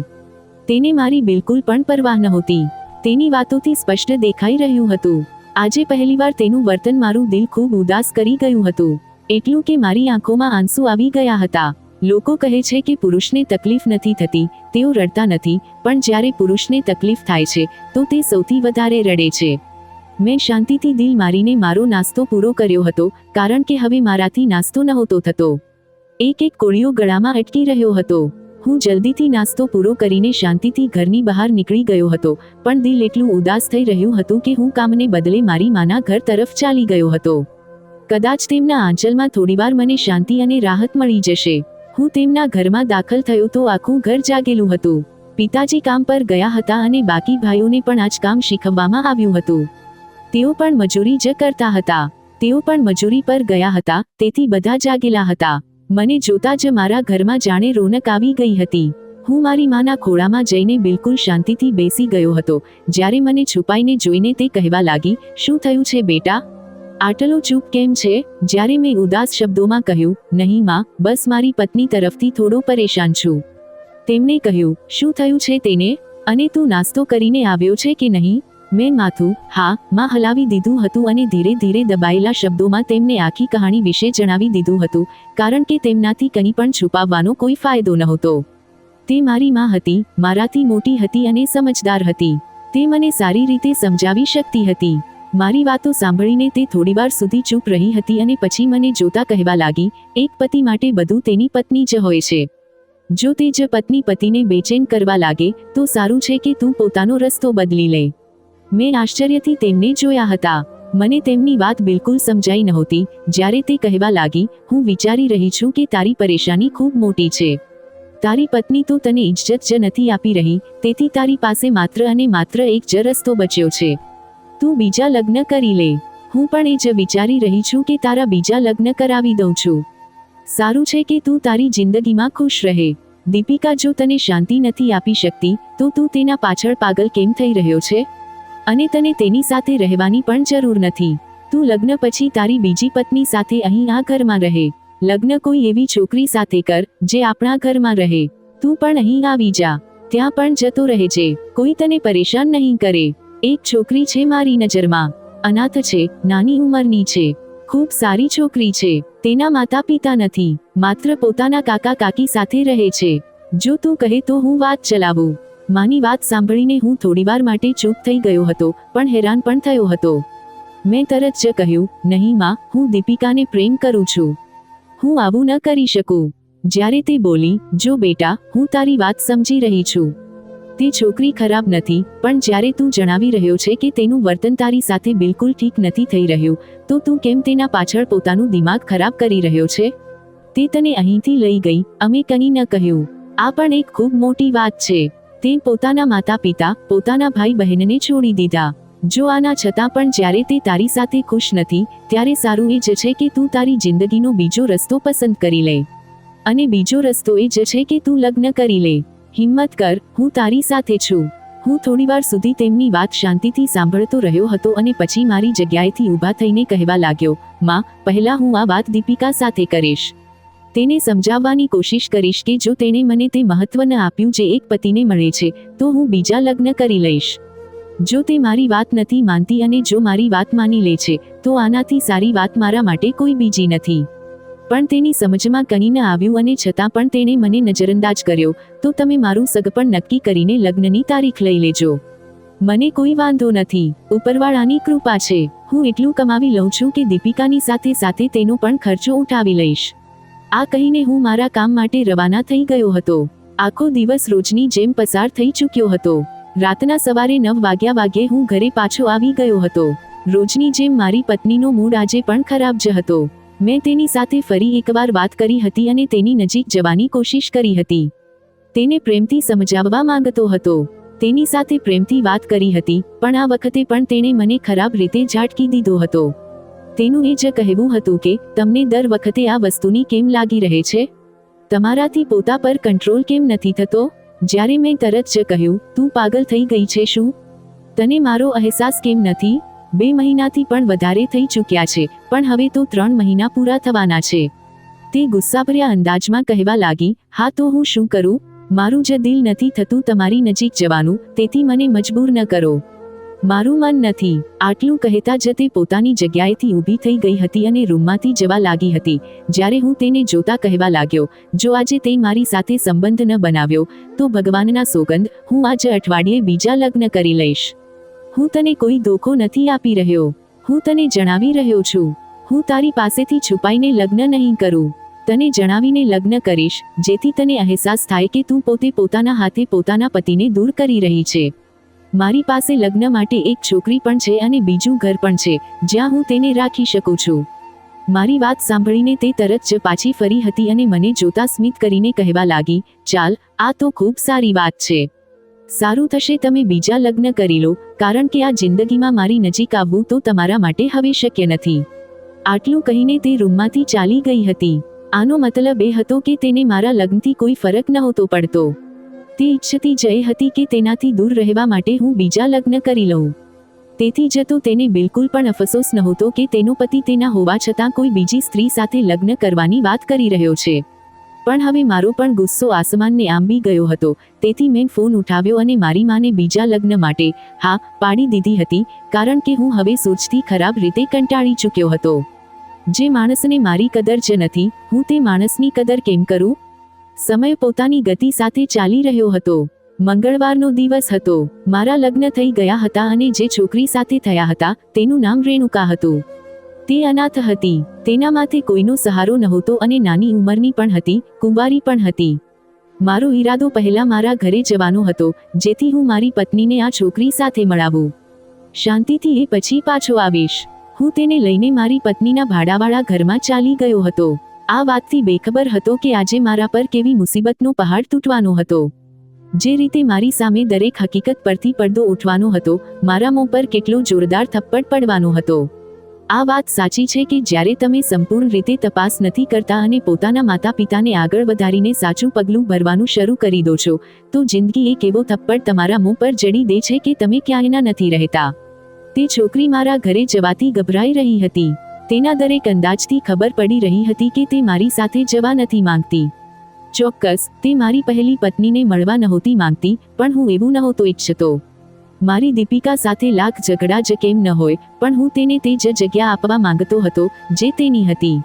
તેને મારી બિલકુલ પણ પરવાહ નહોતી. તેની વાતોથી સ્પષ્ટ દેખાઈ રહ્યું હતું. આજે પહેલીવાર તેનું વર્તન મારું દિલ ખૂબ ઉદાસ કરી ગયું હતું. એટલું કે મારી આંખોમાં આંસુ આવી ગયા હતા. લોકો કહે છે કે પુરુષને તકલીફ નથી થતી, તેઓ રડતા નથી, પણ જ્યારે પુરુષને તકલીફ થાય છે તો તે સૌથી વધારે રડે છે. મેં શાંતિથી દિલ મારીને મારો નાસ્તો પૂરો કર્યો હતો, કારણ કે હવે મારાથી નાસ્તો નહોતો થતો. એક કોળિયો ગળામાં અટકી રહ્યો હતો. હું જલ્દીથી નાસ્તો પૂરો કરીને શાંતિથી ઘરની બહાર નીકળી ગયો હતો, પણ દિલ એટલું ઉદાસ થઈ રહ્યું હતું કે હું કામને બદલે મારી માના ઘર તરફ ચાલી ગયો હતો. કદાચ તેમના આંચલમાં થોડીવાર મને શાંતિ અને રાહત મળી જશે. હું તેમના ઘરમાં દાખલ થયો તો આખું ઘર જાગેલું હતું. પિતાજી કામ પર ગયા હતા અને બાકી ભાઈઓને પણ આ જ કામ શીખવવામાં આવ્યું હતું. તેઓ પણ મજૂરી જ કરતા હતા. તેઓ પણ મજૂરી પર ગયા હતા, તેથી બધા જાગેલા હતા. મને જોતા જ મારા ઘરમાં જાણે રોનક આવી ગઈ હતી. હું મારી માના ખોળામાં જઈને બિલકુલ શાંતિથી બેસી ગયો હતો. જ્યારે મને છુપાઈને જોઈને તે કહેવા લાગી, શું થયું છે બેટા? આટલો ચૂપ કેમ છે? જ્યારે મેં ઉદાસ શબ્દોમાં કહ્યું, નહીં માં, બસ મારી પત્ની તરફથી થોડો પરેશાન છું. તેમણે કહ્યું, શું થયું છે તેને? અને તું નાસ્તો કરીને આવ્યો છે કે નહીં? મેં માથું હા માં હલાવી દીધું હતું અને ધીરે ધીરે દબાયેલા શબ્દોમાં તેમને આખી કહાણી વિશે જણાવી દીધું હતું, કારણ કે તેમનાથી કંઈ પણ છુપાવવાનો કોઈ ફાયદો નહોતો. તે મારી માં હતી, મારાથી મોટી હતી અને સમજદાર હતી. તે મને સારી રીતે સમજાવી શકતી હતી. મારી વાતો સાંભળીને તે થોડીવાર સુધી ચૂપ રહી હતી અને પછી મને જોતા કહેવા લાગી, એક પતિ માટે બધું તેની પત્ની જ હોય છે. જો તે જ પત્ની પતિને બેચેન કરવા લાગે તો સારું છે કે તું પોતાનો રસ્તો બદલી લે. મેં આશ્ચર્યથી તેમને જોયા હતા. મને તેમની વાત બિલકુલ સમજાઈ નહોતી. જ્યારે તે કહેવા લાગી, હું વિચારી રહી છું કે તારી પરેશાની ખૂબ મોટી છે. તારી પત્ની તો તને ઇજ્જત જ નથી આપી રહી, તેથી તારી પાસે માત્ર અને માત્ર એક જ રસ્તો બચ્યો છે. તું બીજા લગ્ન કરી લે. હું પણ એ જ વિચારી રહી છું કે તારા બીજા લગ્ન કરાવી દઉં છું. સારું છે કે તું તારી જિંદગીમાં ખુશ રહે. દીપિકા જો તને શાંતિ નથી આપી શકતી તો તું તેના પાછળ પાગલ કેમ થઈ રહ્યો છે? અને તને તેની સાથે રહેવાની પણ જરૂર નથી. તું લગ્ન પછી તારી બીજી પત્ની સાથે અહીં આ ઘરમાં રહે. લગ્ન કોઈ એવી છોકરી સાથે કર જે આપણા ઘરમાં રહે. તું પણ અહીં આવી જા. ત્યાં પણ જતો રહેજે. કોઈ તને પરેશાન નહીં કરે. એક છોકરી છે મારી નજરમાં. અનાથ છે, નાની ઉંમરની છે, ખૂબ સારી છોકરી છે. તેના માતા પિતા નથી, માત્ર પોતાના કાકા કાકી સાથે રહે છે. જો તું કહે તો હું વાત ચલાવું. માની વાત સાંભળીને હું થોડીવાર માટે ચૂપ થઈ ગયો હતો, પણ હેરાન પણ થયો હતો. મેં તરત જ કહ્યું, નહીં માં, હું દીપિકાને પ્રેમ કરું છું. હું આવું ન કરી શકું. જ્યારે તે બોલી, જો બેટા, હું તારી વાત સમજી રહી છું. તે છોકરી ખરાબ નથી, પણ જ્યારે તું જણાવી રહ્યો છે કે તેનું વર્તન તારી સાથે બિલકુલ ઠીક નથી થઈ રહ્યું, તો તું કેમ તેના પાછળ પોતાનું દિમાગ ખરાબ કરી રહ્યો છે? તે તને અહીંથી લઈ ગઈ, અમે કંઈ ન કહ્યું. આ પણ એક ખૂબ મોટી વાત છે. તે પોતાના માતા પિતા, પોતાના ભાઈ બહેનને છોડી દીધા. જો આના છતાં પણ જ્યારે તે તારી સાથે ખુશ નથી, ત્યારે સારું એ જ છે કે તું તારી જિંદગીનો બીજો રસ્તો પસંદ કરી લે. અને બીજો રસ્તો એ જ છે કે તું લગ્ન કરી લે. હિંમત કર, હું તારી સાથે છું. હું થોડીવાર સુધી તેમની વાત શાંતિથી સાંભળતો રહ્યો હતો અને પછી મારી જગ્યાએથી ઊભા થઈને કહેવા લાગ્યો, માં, પહેલા હું આ વાત દીપિકા સાથે કરીશ. તેને સમજાવવાની કોશિશ કરીશ કે જો તેણે મને તે મહત્વ ન આપ્યું જે એક પતિને મળે છે, તો હું બીજા લગ્ન કરી લઈશ. જો તે મારી વાત નથી માનતી અને જો મારી વાત માની લે છે, તો આનાથી સારી વાત મારા માટે કોઈ બીજી નથી. પણ તેની સમજમાં કંઈ ન આવ્યું અને છતાં પણ તેણે મને નજરઅંદાજ કર્યો. તો તમે મારું સગપણ નક્કી કરીને લગ્નની તારીખ લઈ લેજો. મને કોઈ વાંધો નથી. ઉપરવાળાની કૃપા છે. હું એટલું કમાવી લઉં છું કે દીપિકાની સાથે સાથે તેનો પણ ખર્ચો ઉઠાવી લઈશ. આ કહીને હું મારા કામ માટે રવાના થઈ ગયો હતો. આખો દિવસ રોજની જેમ પસાર થઈ ચૂક્યો હતો. રાતના સવારે 9 વાગ્યે હું ઘરે પાછો આવી ગયો હતો. રોજની જેમ મારી પત્નીનો મૂડ આજે પણ ખરાબ જ હતો. મેં તેની સાથે ફરી એકવાર વાત કરી હતી અને તેની નજીક જવાની કોશિશ કરી હતી. તેને પ્રેમથી સમજાવવા માંગતો હતો. તેની સાથે પ્રેમથી વાત કરી હતી, પણ આ વખતે પણ તેણે મને ખરાબ રીતે ઝાટકી દીધો હતો. તેનું એ જ કહેવું હતું કે, તમને દર વખતે આ વસ્તુની કેમ લાગી રહે છે? તમારાથી પોતા પર કંટ્રોલ કેમ નથી થતો? જ્યારે મેં તરત જ કહ્યું, તું પાગલ થઈ ગઈ છે શું? તને મારો અહેસાસ કેમ નથી? 2 મહિનાથી પણ વધારે થઈ ચૂક્યા છે, પણ હવે તો 3 મહિના પૂરા થવાના છે. તે ગુસ્સાભર્યા અંદાજમાં કહેવા લાગી, હા તો હું શું કરું? મારું જ દિલ નથી થતું તમારી નજીક જવાનું, તેથી મને મજબૂર ન કરો. મારું મન નથી. આટલું કહેતા જ તે પોતાની જગ્યાએથી ઊભી થઈ ગઈ હતી અને રૂમમાંથી જવા લાગી હતી. જ્યારે હું તેને જોતા કહેવા લાગ્યો, જો આજે તે મારી સાથે સંબંધ ન બનાવ્યો, તો ભગવાનના સોગંદ, હું આજ અઠવાડિયે બીજા લગ્ન કરી લઈશ. હું તને કોઈ ધોખો નથી આપી રહ્યો. હું તને જણાવી રહ્યો છું. હું તારી પાસેથી છુપાઈને લગ્ન નહીં કરું. તને જણાવીને લગ્ન કરીશ, જેથી તને અહેસાસ થાય કે તું પોતે પોતાના હાથે પોતાના પતિને દૂર કરી રહી છે. મારી પાસે લગ્ન માટે એક છોકરી પણ છે અને બીજું ઘર પણ છે, જ્યાં હું તેને રાખી શકું છું. મારી વાત સાંભળીને તે તરત જ પાછી ફરી હતી અને મને જોતા સ્મિત કરીને કહેવા લાગી, ચાલ, આ તો ખૂબ સારી વાત છે. સારું થશે તમે બીજા લગ્ન કરી લો, કારણ કે આ જિંદગીમાં મારી નજીક આવવું તો તમારા માટે હવે શક્ય નથી. આટલું કહીને તે રૂમમાંથી ચાલી ગઈ હતી. આનો મતલબ એ હતો કે તેને મારા લગ્નથી કોઈ ફરક નહોતો પડતો. તે ઈચ્છતી જ એ હતી કે તેનાથી દૂર રહેવા માટે હું બીજા લગ્ન કરી લઉં. તેથી જ તો તેને બિલકુલ પણ અફસોસ નહોતો કે તેનો પતિ તેના હોવા છતાં કોઈ બીજી સ્ત્રી સાથે લગ્ન કરવાની વાત કરી રહ્યો છે. પણ હવે મારો પણ ગુસ્સો આસમાનને આંબી ગયો હતો. તેથી મેં ફોન ઉઠાવ્યો અને મારી માને બીજા લગ્ન માટે હા પાડી દીધી હતી, કારણ કે હું હવે સોચથી ખરાબ રીતે કંટાળી ચૂક્યો હતો. જે માણસને મારી કદર જ નથી, હું તે માણસની કદર કેમ કરું? સમય પોતાની ગતિ સાથે ચાલી રહ્યો હતો. મંગળવારનો દિવસ હતો. મારા લગ્ન થઈ ગયા હતા અને જે છોકરી સાથે થયા હતા, તેનું નામ રેણુકા હતું. તે અનાથ હતી. તેના માથે કોઈનો સહારો નહોતો અને નાની ઉંમરની પણ હતી, કુંવારી પણ હતી. મારો ઈરાદો પહેલા મારા ઘરે જવાનો હતો, જેથી હું મારી પત્નીને આ છોકરી સાથે મળાવું. શાંતિથી એ પછી પાછો આવીશ. હું તેને લઈને મારી પત્નીના ભાડાવાળા ઘરમાં ચાલી ગયો હતો. આ વાતથી બેખબર હતો કે આજે મારા પર કેવી મુસીબતનો પહાડ તૂટવાનો હતો. જે રીતે મારી સામે દરેક હકીકત પરથી પડદો ઉઠવાનો હતો, મારા મોં પર કેટલો જોરદાર થપ્પડ પડવાનો હતો. આ વાત સાચી છે કે જ્યારે તમે સંપૂર્ણ રીતે તપાસ નથી કરતા અને પોતાના માતા પિતાને આગળ વધારીને સાચું પગલું ભરવાનું શરૂ કરી દો છો, તો જિંદગી એક એવો થપ્પડ તમારા મોં પર જડી દે છે કે તમે ક્યાંયના નથી રહેતા. તે છોકરી મારા ઘરે જવાથી ગભરાઈ રહી હતી. તેના દરેક અંદાજથી ખબર પડી રહી હતી કે તે મારી સાથે જવા નથી માંગતી. ચોક્કસ, તે મારી પહેલી પત્નીને મળવા નહોતી માંગતી, પણ હું એવું નહોતો ઈચ્છતો. મારી દીપિકા સાથે લાખ ઝઘડા જ કેમ ન હોય, પણ હું તેને તે જ જગ્યા આપવા માંગતો હતો જે તેની હતી.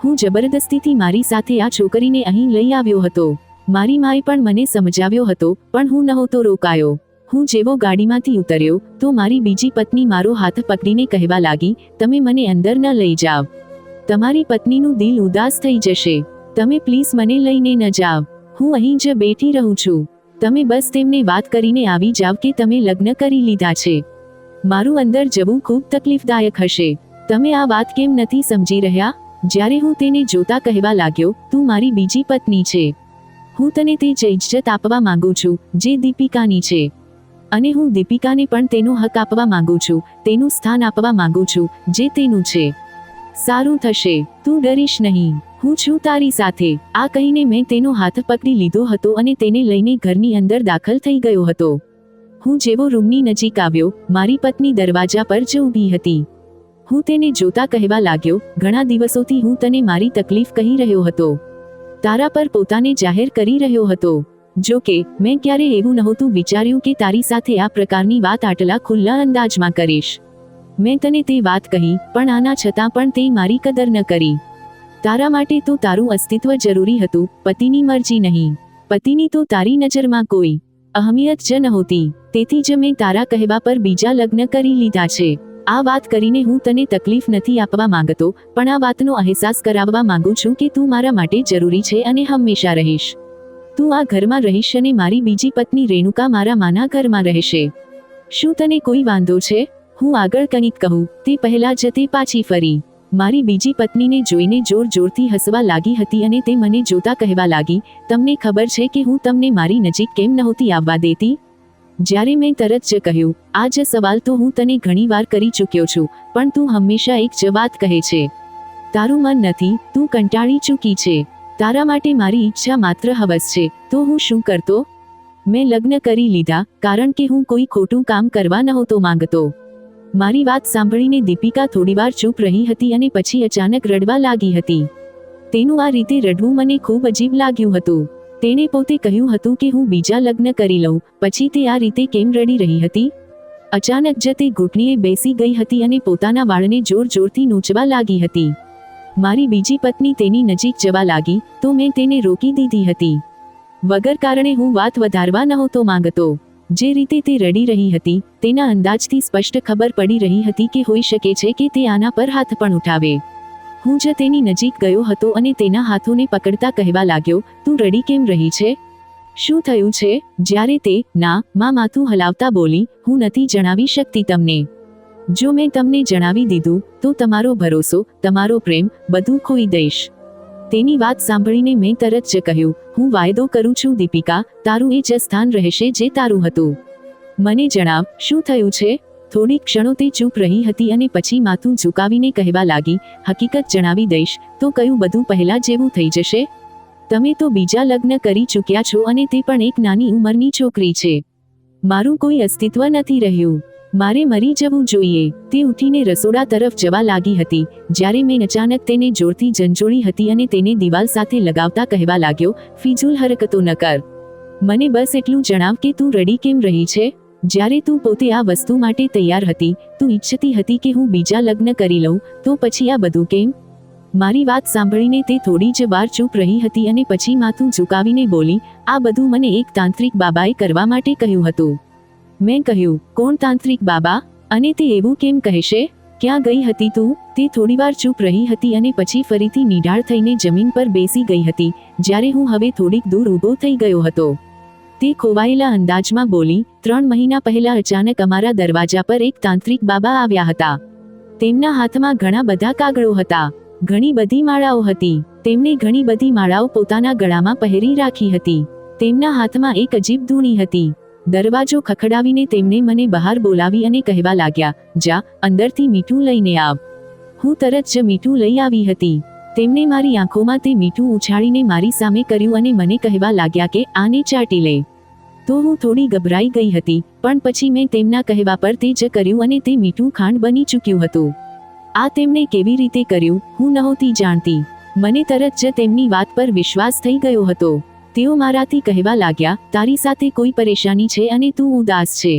હું જબરદસ્તીથી મારી સાથે આ છોકરીને અહીં લઈ આવ્યો હતો. મારી માએ પણ મને સમજાવ્યો હતો, પણ હું નહોતો રોકાયો. હું જેવો ગાડીમાંથી ઉતર્યો, તો મારી બીજી પત્ની મારો હાથ પકડીને કહેવા લાગી, તમે મને અંદર ન લઈ જાવ. તમારી પત્નીનું દિલ ઉદાસ થઈ જશે. તમે પ્લીઝ મને લઈને ન જાવ. હું અહીં જ બેઠી રહું છું. તમે બસ તેમને વાત કરીને આવી જાવ કે તમે લગ્ન કરી લીધા છે. મારું અંદર જવું ખૂબ તકલીફદાયક હશે. તમે આ વાત કેમ નથી સમજી રહ્યા? જ્યારે હું તેને જોતા કહેવા લાગ્યો, તું મારી બીજી પત્ની છે. હું તને તે જ ઇજ્જત આપવા માંગુ છું જે દીપિકાની છે, અને હું દીપિકાને પણ તેનો હક આપવા માંગુ છું, તેનું સ્થાન આપવા માંગુ છું જે તેનું છે. સારું થશે, તું ડરીશ નહીં, હું છું તારી સાથે. આ કહીને મેં તેનો હાથ પકડી લીધો હતો અને તેને લઈને ઘરની અંદર દાખલ થઈ ગયો હતો. હું જેવો રૂમની નજીક આવ્યો, મારી પત્ની દરવાજા પર જ ઊભી હતી. હું તેને જોતા કહેવા લાગ્યો, ઘણા દિવસોથી હું તને મારી તકલીફ કહી રહ્યો હતો, તારા પર પોતાને જાહેર કરી રહ્યો હતો. જો કે મેં ક્યારે એવું નહોતું વિચાર્યું કે તારી સાથે આ પ્રકારની વાત આટલા ખુલ્લા અંદાજમાં કરીશ. મેં તને તે વાત કહી, પણ આના છતાં પણ તે મારી કદર ન કરી. તારા માટે તો તારું અસ્તિત્વ જરૂરી હતું, પતિની મરજી નહીં. પતિની તો તારી નજરમાં કોઈ અહમિયત જ નહોતી, તેથી જ મેં તારા કહેવા પર બીજા લગ્ન કરી લીધા છે. આ વાત કરીને હું તને તકલીફ નથી આપવા માંગતો, પણ આ વાતનો અહેસાસ કરાવવા માંગુ છું કે તું મારા માટે જરૂરી છે અને હંમેશા રહીશ. તું આ ઘરમાં રહીશ અને મારી બીજી પત્ની રેણુકા મારા માના ઘરમાં રહેશે. શું તને કોઈ વાંધો છે? હું આગળ કંઈક કહું તે પહેલા જ તે પાછી ફરી. મારી બીજી પત્નીને જોઈને જોર જોરથી હસવા લાગી હતી અને તે મને જોતા કહેવા લાગી, તમને ખબર છે કે હું તમને મારી નજીક કેમ નહોતી આવવા દેતી? જ્યારે મેં તરત જ કહ્યું, આ જ સવાલ તો હું તને ઘણી વાર કરી ચૂક્યો છું, પણ તું હંમેશા એક જ વાત કહે છે, તારું મન નથી, તું કંટાળી ચૂકી છે, તારા માટે મારી ઈચ્છા માત્ર હવસ છે. તો હું શું કરતો? મેં લગ્ન કરી લીધા, કારણ કે હું કોઈ ખોટું કામ કરવા નહોતો માંગતો. મારી વાત સાંભળીને દીપિકા થોડીવાર ચૂપ રહી હતી અને પછી અચાનક રડવા લાગી હતી. તેનું આ રીતે રડવું મને ખૂબ અજીબ લાગ્યું હતું. તેણે પોતે કહ્યું હતું કે હું બીજા લગ્ન કરી લઉં, પછી તે આ રીતે કેમ રડી રહી હતી? અચાનક જ તે ઘૂંટણીએ બેસી ગઈ હતી અને પોતાના વાળને જોર જોરથી નોચવા લાગી હતી. મારી બીજી પત્ની તેની નજીક જવા લાગી, તો મેં તેને રોકી દીધી હતી. વગર કારણે હું વાત વધારવા નહોતો માંગતો. જે રીતે તે રડી રહી હતી, તેના અંદાજથી સ્પષ્ટ ખબર પડી રહી હતી કે હોઈ શકે છે કે તે આના પર હાથ પણ ઉઠાવે. હું જ તેની નજીક ગયો હતો અને તેના હાથોને પકડતા કહેવા લાગ્યો, તું રડી કેમ રહી છે? શું થયું છે? જ્યારે તે ના માં માથું હલાવતા બોલી, હું નથી જણાવી શકતી તમને. જો મેં તમને જણાવી દીધું તો તમારો ભરોસો, તમારો પ્રેમ બધું ખોઈ દઈશ. તેની વાત સાંભળીને મેં તરત જ કહ્યું, હું વાયદો કરું છું દીપિકા, તારું એ જ સ્થાન રહેશે જે તારું હતું. મને જણાવ, શું થયું છે? થોડીક ક્ષણો તે ચૂપ રહી હતી અને પછી માથું ઝુકાવીને કહેવા લાગી, હકીકત જણાવી દઈશ તો કયું બધું પહેલા જેવું થઈ જશે? તમે તો બીજા લગ્ન કરી ચૂક્યા છો અને તે પણ એક નાની ઉંમરની છોકરી છે. મારું કોઈ અસ્તિત્વ નથી રહ્યું. મારે મરી જવું જોઈએ. તે ઉઠીને રસોડા તરફ જવા લાગી હતી, જ્યારે મેં અચાનક તેને જોરથી ઝંઝોળી હતી અને તેને દિવાલ સાથે લગાવતા કહેવા લાગ્યો, ફિઝૂલ હરકતો ન કર. મને બસ એટલું જણાવ કે તું રડી કેમ રહી છે? જ્યારે તું પોતે આ વસ્તુ માટે તૈયાર હતી, તું ઈચ્છતી હતી કે હું બીજા લગ્ન કરી લઉં, તો પછી આ બધું કેમ? મારી વાત સાંભળીને તે થોડી જ વાર ચૂપ રહી હતી અને પછી માથું ઝુકાવીને બોલી, આ બધું મને એક તાંત્રિક બાબાએ કરવા માટે કહ્યું હતું. મેં કહ્યું, કોણ તાંત્રિક બાબા? અને તે એવું કેમ કહેશે? ક્યાં ગઈ હતી તું? તે થોડીવાર ચૂપ રહી હતી અને પછી ફરીથી નિઢાળ થઈને જમીન પર બેસી ગઈ હતી, જ્યારે હું હવે થોડીક દૂર ઊભો થઈ ગયો હતો. તે ખોવાયેલા અંદાજમાં બોલી, 3 મહિના પહેલા અચાનક અમારા દરવાજા પર એક તાંત્રિક બાબા આવ્યા હતા. તેમના હાથમાં ઘણા બધા કાગળો હતા, ઘણી બધી માળાઓ હતી. તેમણે ઘણી બધી માળાઓ પોતાના ગળામાં પહેરી રાખી હતી. તેમના હાથમાં એક અજીબ ધૂણી હતી. દરવાજો ખખડાવીને તેમણે મને બહાર બોલાવી અને કહેવા લાગ્યા, જા, અંદરથી મીઠું લઈને આવ. હું તરત જ મીઠું લઈ આવી હતી. તેમણે મારી આંખોમાં તે મીઠું ઉછાળીને મારી સામે કર્યું અને મને કહેવા લાગ્યા કે આને ચાટી લે. તો હું થોડી ગભરાઈ ગઈ હતી, પણ પછી મેં તેમના કહેવા પર તે જ કર્યું અને તે મીઠું ખાંડ બની ચૂક્યું હતું. આ તેમણે કેવી રીતે કર્યું, હું નહોતી જાણતી. મને તરત જ તેમની વાત પર વિશ્વાસ થઈ ગયો હતો. તેઓ મારાથી કહેવા લાગ્યા, તારી સાથે કોઈ પરેશાની છે અને તું ઉદાસ છે.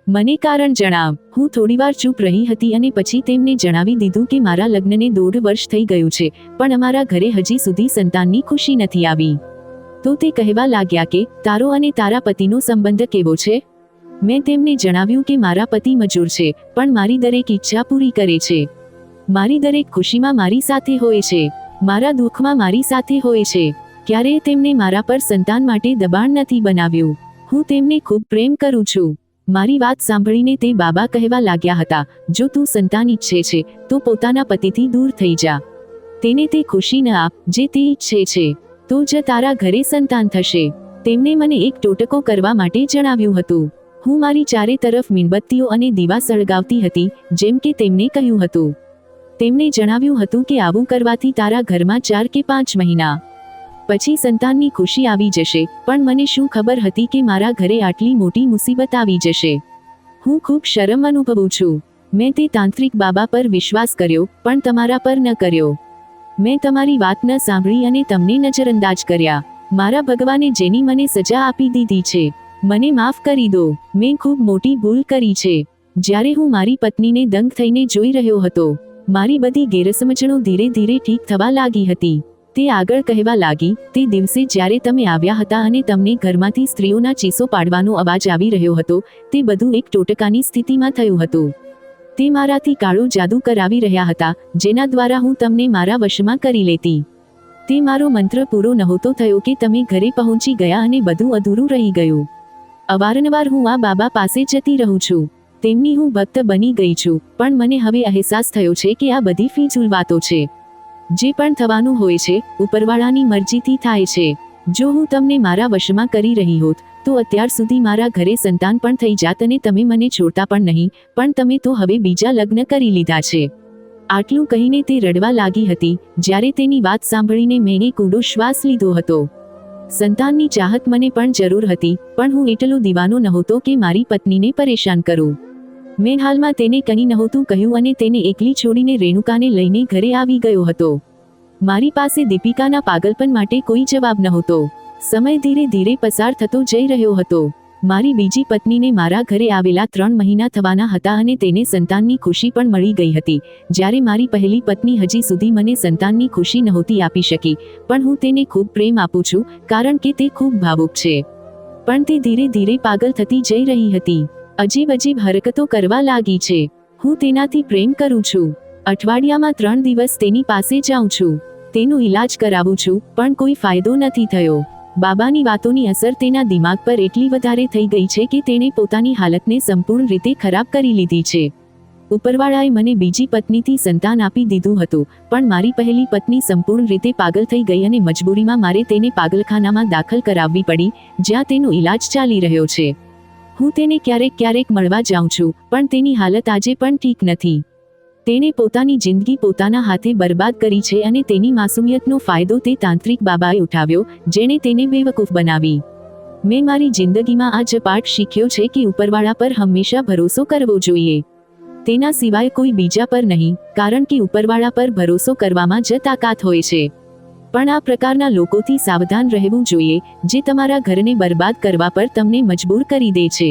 મને કારણ જણાવ. હું થોડીવાર ચૂપ રહી હતી અને પછી તેમને જણાવી દીધું કે મારા લગ્નને 1.5 વર્ષ થઈ ગયું છે, પણ અમારા ઘરે હજી સુધી સંતાનની ખુશી નથી આવી. તો તે કહેવા લાગ્યા કે તારો અને તારા પતિનો સંબંધ કેવો છે? મેં તેમને જણાવ્યું કે મારા પતિ મજૂર છે, પણ મારી દરેક ઈચ્છા પૂરી કરે છે. મારી દરેક ખુશીમાં મારી સાથે હોય છે, મારા દુઃખમાં મારી સાથે હોય છે. ક્યારેય તેમણે મારા પર સંતાન માટે દબાણ નથી બનાવ્યું. હું તેમને ખૂબ પ્રેમ કરું છું. મારી વાત સાંભળીને તે બાબા કહેવા લાગ્યા હતા, જો તું સંતાન ઈચ્છે છે તો પોતાના પતિથી દૂર થઈ જા. તેને તે ખુશી ન આપ જે તે ઈચ્છે છે. તો જ તારા ઘરે સંતાન થશે. તેમણે મને એક ટોટકો કરવા માટે જણાવ્યું હતું. હું મારી ચારે તરફ મીણબત્તીઓ અને દીવા સળગાવતી હતી, જેમ કે તેમણે કહ્યું હતું. તેમણે જણાવ્યું હતું કે આવું કરવાથી તારા ઘરમાં 4 કે 5 મહિના પછી સંતાનની ખુશી આવી જશે. પણ મને શું ખબર હતી કે મારા ઘરે આટલી મોટી મુસીબત આવી જશે. હું ખૂબ શરમ અનુભવું છું. મેં તે તાંત્રિક બાબા પર વિશ્વાસ કર્યો, પણ તમારા પર ન કર્યો. મેં તમારી વાત ન સાંભળી અને તમને નજરઅંદાજ કર્યા. મારા ભગવાને જેની મને સજા આપી દીધી છે, મને માફ કરી દો. મેં ખૂબ મોટી ભૂલ કરી છે. જ્યારે હું મારી પત્નીને દંગ થઈને જોઈ રહ્યો હતો, મારી બધી ગેરસમજણો ધીરે ધીરે ઠીક થવા લાગી હતી. તે આગળ કહેવા લાગી, તે દિવસે જ્યારે તમે આવ્યા હતા અને તમને ઘરમાંથી સ્ત્રીઓના ચીસો પાડવાનો અવાજ આવી રહ્યો હતો, તે બધું એક ટોટકાની સ્થિતિમાં થયું હતું. તે મારાથી કાળો જાદુ કરાવી રહ્યા હતા, જેના દ્વારા હું તમને મારા વશમાં કરી લેતી. તે મારો મંત્ર પૂરો નહોતો થયો કે તમે ઘરે પહોંચી ગયા અને બધું અધૂરું રહી ગયું. અવારનવાર હું આ બાબા પાસે જતી રહું છું. તેમની હું ભક્ત બની ગઈ છું, પણ મને હવે અહેસાસ થયો છે કે આ બધી ફિઝૂલ વાતો છે. જે પણ થવાનું હોય છે, ઉપરવાળાની મરજીથી થાય છે. જો હું તમને મારા વશમાં કરી રહી હોત, તો અત્યાર સુધી મારા ઘરે સંતાન પણ થઈ જાત અને તમે મને છોડતા પણ નહીં, પણ તમે તો હવે બીજા લગ્ન કરી લીધા છે. આટલું કહીને તે રડવા લાગી હતી. જ્યારે તેની વાત સાંભળીને મેં એક ઊંડો શ્વાસ લીધો હતો. સંતાનની ચાહત મને પણ જરૂર હતી, પણ હું એટલો દીવાનો નહોતો કે મારી પત્નીને પરેશાન કરું. મેં હાલમાં તેને કંઈ નહોતું કહ્યું અને તેને એકલી છોડીને રેણુકાને લઈને ઘરે આવી ગયો હતો. મારી પાસે દીપિકાના પાગલપન માટે કોઈ જવાબ નહોતો. સમય ધીરે ધીરે પસાર થતો જઈ રહ્યો હતો. મારી બીજી પત્નીને મારા ઘરે આવેલા 3 મહિના થવાના હતા અને તેને સંતાનની ખુશી પણ મળી ગઈ હતી. જ્યારે મારી પહેલી પત્ની હજી સુધી મને સંતાનની ખુશી નહોતી આપી શકી, પણ હું તેને ખૂબ પ્રેમ આપું છું, કારણ કે તે ખૂબ ભાવુક છે. પણ તે ધીરે ધીરે પાગલ થતી જઈ રહી હતી. અજીબ અજીબ હરકતો કરવા લાગી છે. હું તેનાથી પ્રેમ કરું છું. અઠવાડિયામાં 3 દિવસ તેની પાસે જાઉં છું. તેનો ઈલાજ કરાવું છું, પણ કોઈ ફાયદો નથી થયો. બાબાની વાતોની અસર તેના દિમાગ પર એટલી વધારે થઈ ગઈ છે કે તેણે પોતાની હાલતને સંપૂર્ણ રીતે ખરાબ કરી લીધી છે. ઉપરવાળાએ મને બીજી પત્નીથી સંતાન આપી દીધું હતું, પણ મારી પહેલી પત્ની સંપૂર્ણ રીતે પાગલ થઈ ગઈ અને મજબૂરીમાં મારે તેને પાગલખાનામાં દાખલ કરાવવી પડી, જ્યાં તેનો ઈલાજ ચાલી રહ્યો છે. હું તેને ક્યારેક ક્યારેક મળવા જાઉં છું, પણ તેની હાલત આજે પણ ઠીક નથી. તેણે પોતાની જિંદગી પોતાના હાથે બરબાદ કરી છે અને તેની માસુમિયતનો ફાયદો તે તાંત્રિક બાબાએ ઉઠાવ્યો, જેણે તેને બેવકૂફ બનાવી. મેં મારી જિંદગીમાં આ જ પાઠ શીખ્યો છે કે ઉપરવાળા પર હંમેશા ભરોસો કરવો જોઈએ. તેના સિવાય કોઈ બીજા પર નહીં, કારણ કે ઉપરવાળા પર ભરોસો કરવામાં જ તાકાત હોય છે. પણ આ પ્રકારના લોકોથી સાવધાન રહેવું જોઈએ, જે તમારા ઘરને બરબાદ કરવા પર તમને મજબૂર કરી દે છે.